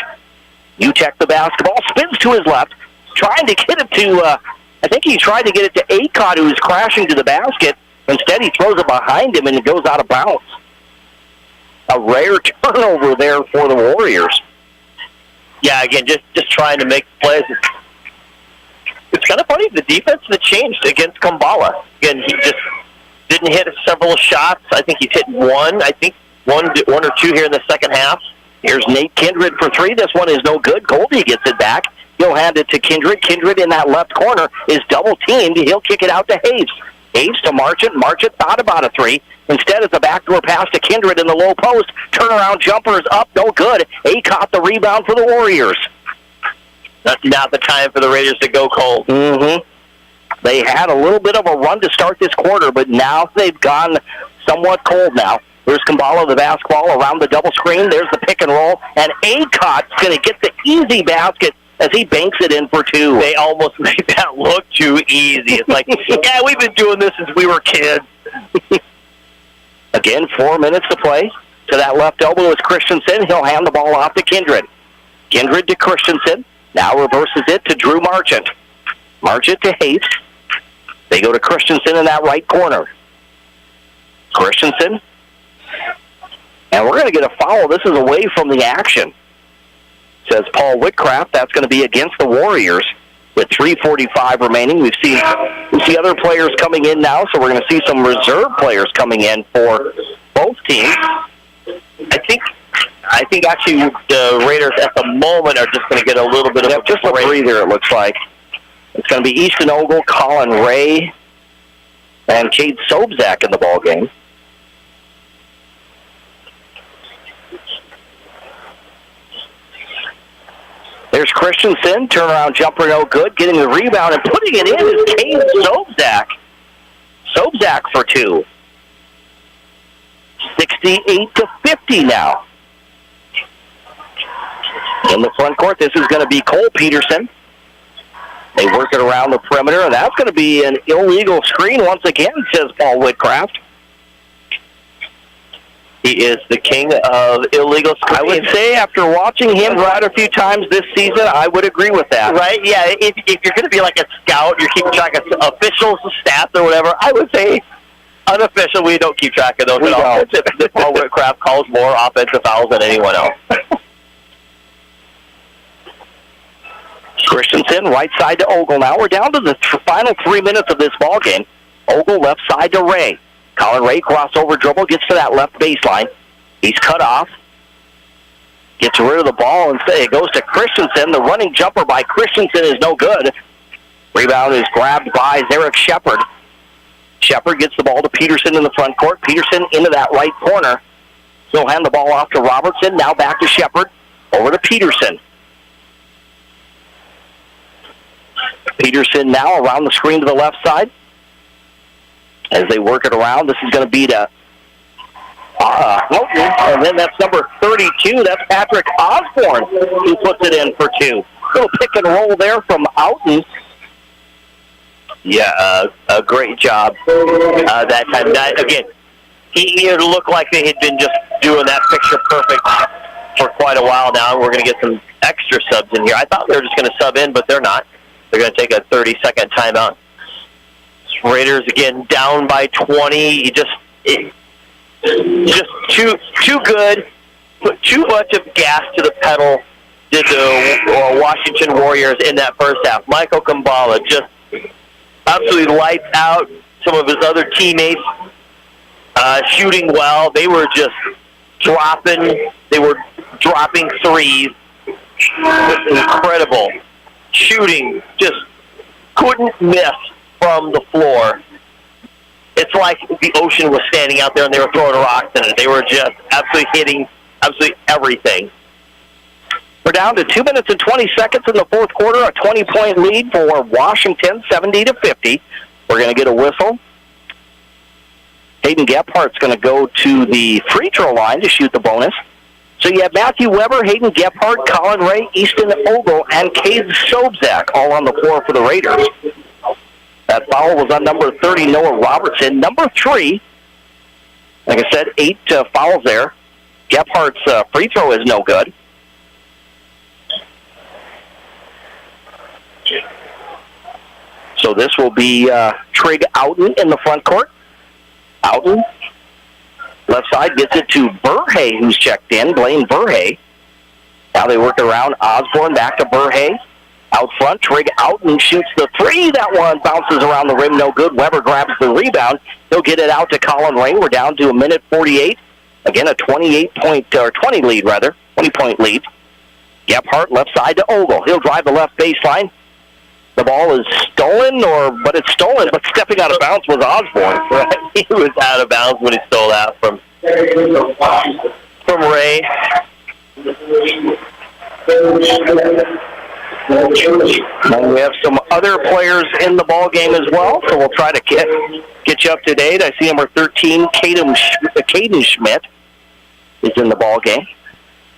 Utek the basketball, spins to his left, trying to get it to, I think he tried to get it to Acott, who was crashing to the basket. Instead, he throws it behind him, and it goes out of bounds. A rare turnover there for the Warriors. Yeah, again, just trying to make plays. It's kind of funny, the defense that changed against Kambala. Again, he just didn't hit several shots. I think he's hit one. I think one or two here in the second half. Here's Nate Kindred for three. This one is no good. Goldie gets it back. He'll hand it to Kindred. Kindred in that left corner is double-teamed. He'll kick it out to Hayes. Hayes to Marchant. Marchant thought about a three. Instead, it's a backdoor pass to Kindred in the low post. Turnaround jumper is up. No good. Acott the rebound for the Warriors. That's not the time for the Raiders to go cold. Mm-hmm. They had a little bit of a run to start this quarter, but now they've gone somewhat cold now. There's Kambala, the basketball around the double screen. There's the pick and roll. And Acott's going to get the easy basket as he banks it in for two. They almost made that look too easy. It's like, yeah, we've been doing this since we were kids. Again, 4 minutes to play. To that left elbow is Christensen. He'll hand the ball off to Kindred. Kindred to Christensen. Now reverses it to Drew Marchant. Marchant to Hayes. They go to Christensen in that right corner. Christensen. And we're going to get a foul. This is away from the action, says Paul Whitcraft. That's going to be against the Warriors with 3:45 remaining. We see other players coming in now, so we're going to see some reserve players coming in for both teams. I think actually the Raiders at the moment are just going to get a little bit of just a breather, it looks like. It's going to be Easton Ogle, Colin Ray, and Cade Sobzak in the ball game. There's Christensen, turnaround jumper, no good. Getting the rebound and putting it in is Cade Sobzak. Sobzak for two. 68-50 now. In the front court, this is going to be Cole Peterson. They work it around the perimeter, and that's going to be an illegal screen once again, says Paul Whitcraft. He is the king of illegal screens. I would say after watching him quite a few times this season, I would agree with that. Right? Yeah, if you're going to be like a scout, you're keeping track of officials, stats, or whatever, I would say unofficial, we don't keep track of those at all. Paul Whitcraft calls more offensive fouls than anyone else. Christensen, right side to Ogle. Now we're down to the final 3 minutes of this ball game. Ogle left side to Ray. Colin Ray crossover dribble, gets to that left baseline. He's cut off. Gets rid of the ball and it goes to Christensen. The running jumper by Christensen is no good. Rebound is grabbed by Zarek Shepard. Shepard gets the ball to Peterson in the front court. Peterson into that right corner. He'll hand the ball off to Robertson. Now back to Shepard. Over to Peterson. Peterson now around the screen to the left side. As they work it around, this is going to be to Houghton. And then that's number 32. That's Patrick Osborne who puts it in for two. Little pick and roll there from Houghton. Yeah, a great job that time. Again, it looked like they had been just doing that picture perfect for quite a while now. We're going to get some extra subs in here. I thought they were just going to sub in, but they're not. They're going to take a 30-second timeout. Raiders, again, down by 20. Just too good. Put too much of gas to the pedal did the Washington Warriors in that first half. Michael Kambala just absolutely lights out. Some of his other teammates shooting well. They were just dropping. They were dropping threes. Incredible shooting. Just couldn't miss from the floor. It's like the ocean was standing out there and they were throwing rocks in it. They were just absolutely hitting absolutely everything. We're down to 2 minutes and 20 seconds in the fourth quarter, a 20-point lead for Washington, 70-50. We're going to get a whistle. Hayden Gephardt's going to go to the free throw line to shoot the bonus. So you have Matthew Weber, Hayden Gephardt, Colin Ray, Easton Ogle, and Cade Sobzak all on the floor for the Raiders. That foul was on number 30, Noah Robertson. Number 3, like I said, 8 fouls there. Gephardt's free throw is no good. So this will be Trig Outen in the front court. Outen, left side, gets it to Burhay, who's checked in, Blaine Burhay. Now they work around Osborne, back to Burhay. Out front, Trig Outen shoots the 3. That one bounces around the rim, no good. Weber grabs the rebound. He'll get it out to Colin Ray. We're down to 1:48. Again, a 20 lead rather, 20-point lead. Gephardt left side to Ogle. He'll drive the left baseline. The ball is stolen, but it's stolen, but stepping out of bounds was Osborne. Right? He was out of bounds when he stole that from Ray. And we have some other players in the ball game as well, so we'll try to get you up to date. I see number 13, Caden Schmidt, is in the ball game.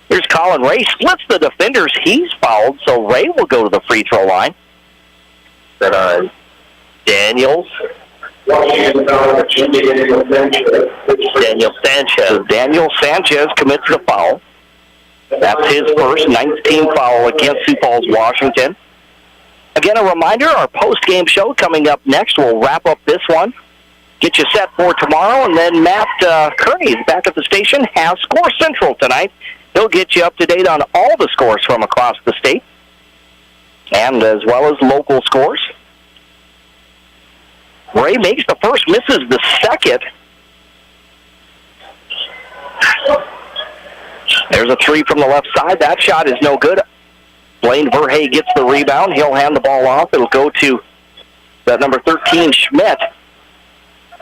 Here's Colin Ray, splits the defenders. He's fouled, so Ray will go to the free throw line. Then on Daniels. Daniel Sanchez. So Daniel Sanchez commits the foul. That's his first 19th foul against Sioux Falls, Washington. Again, a reminder, our post-game show coming up next. We'll wrap up this one, get you set for tomorrow, and then Matt Kearney is back at the station, has Score Central tonight. He'll get you up to date on all the scores from across the state, and as well as local scores. Ray makes the first, misses the second. There's a 3 from the left side. That shot is no good. Blaine Verhey gets the rebound. He'll hand the ball off. It'll go to that number 13, Schmidt.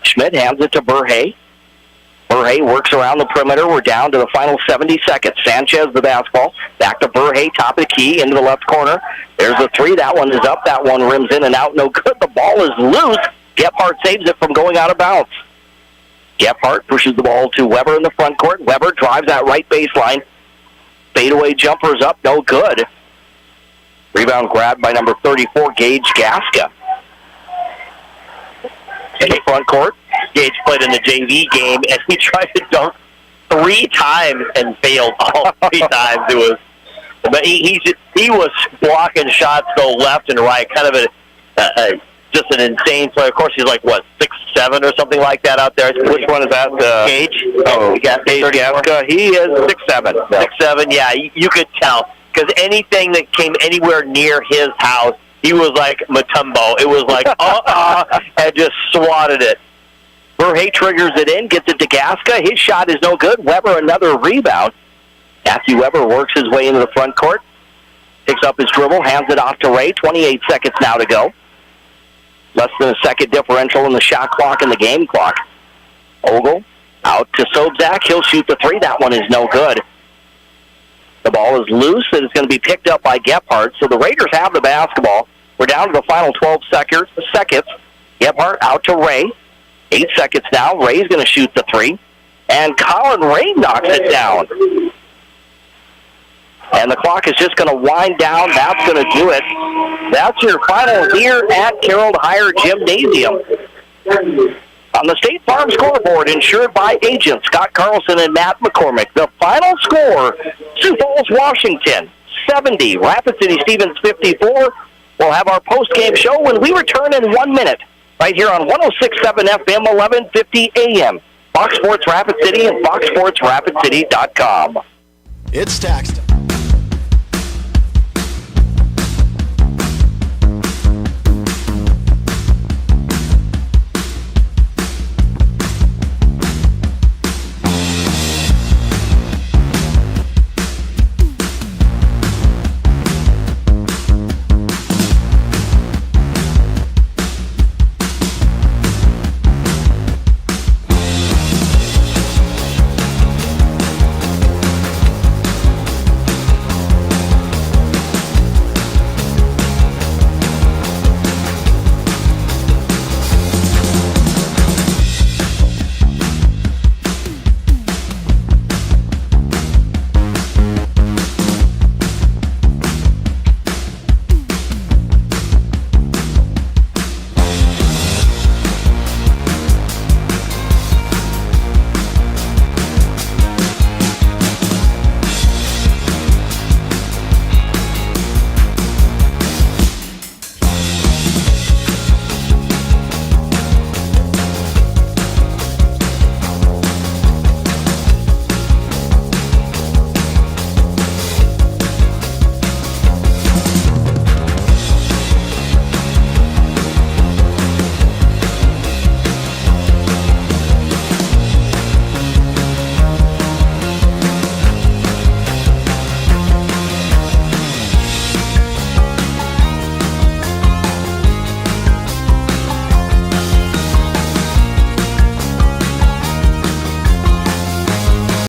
Schmidt hands it to Verhey. Verhey works around the perimeter. We're down to the final 70 seconds. Sanchez the basketball. Back to Verhey, top of the key, into the left corner. There's a 3. That one is up. That one rims in and out. No good. The ball is loose. Gephardt saves it from going out of bounds. Gephardt pushes the ball to Weber in the front court. Weber drives that right baseline. Fadeaway jumpers up, no good. Rebound grabbed by number 34, Gage Gaska. In the front court, Gage played in the JV game, and he tried to dunk 3 times and failed all 3 times. It was, but he was blocking shots go left and right, kind of just an insane play. Of course, he's like, 6'7" or something like that out there. Which one is that? Gage? Oh, Gage Gaska. He is 6'7". 6'7", yeah, you could tell. Because anything that came anywhere near his house, he was like Mutombo. It was like, and just swatted it. Verhey triggers it in, gets it to Gaska. His shot is no good. Weber, another rebound. Matthew Weber works his way into the front court. Picks up his dribble, hands it off to Ray. 28 seconds now to go. Less than a second differential in the shot clock and the game clock. Ogle out to Sobzak. He'll shoot the 3. That one is no good. The ball is loose, and it's going to be picked up by Gephardt. So the Raiders have the basketball. We're down to the final 12 seconds. Gephardt out to Ray. 8 seconds now. Ray's going to shoot the 3. And Colin Ray knocks it down. And the clock is just going to wind down. That's going to do it. That's your final here at Carroll Higher Gymnasium. On the State Farm scoreboard, insured by agents Scott Carlson and Matt McCormick, the final score, Sioux Falls, Washington, 70, Rapid City Stevens 54. We'll have our post-game show when we return in 1 minute, right here on 106.7 FM, 1150 AM. Fox Sports Rapid City and foxsportsrapidcity.com. It's tax time.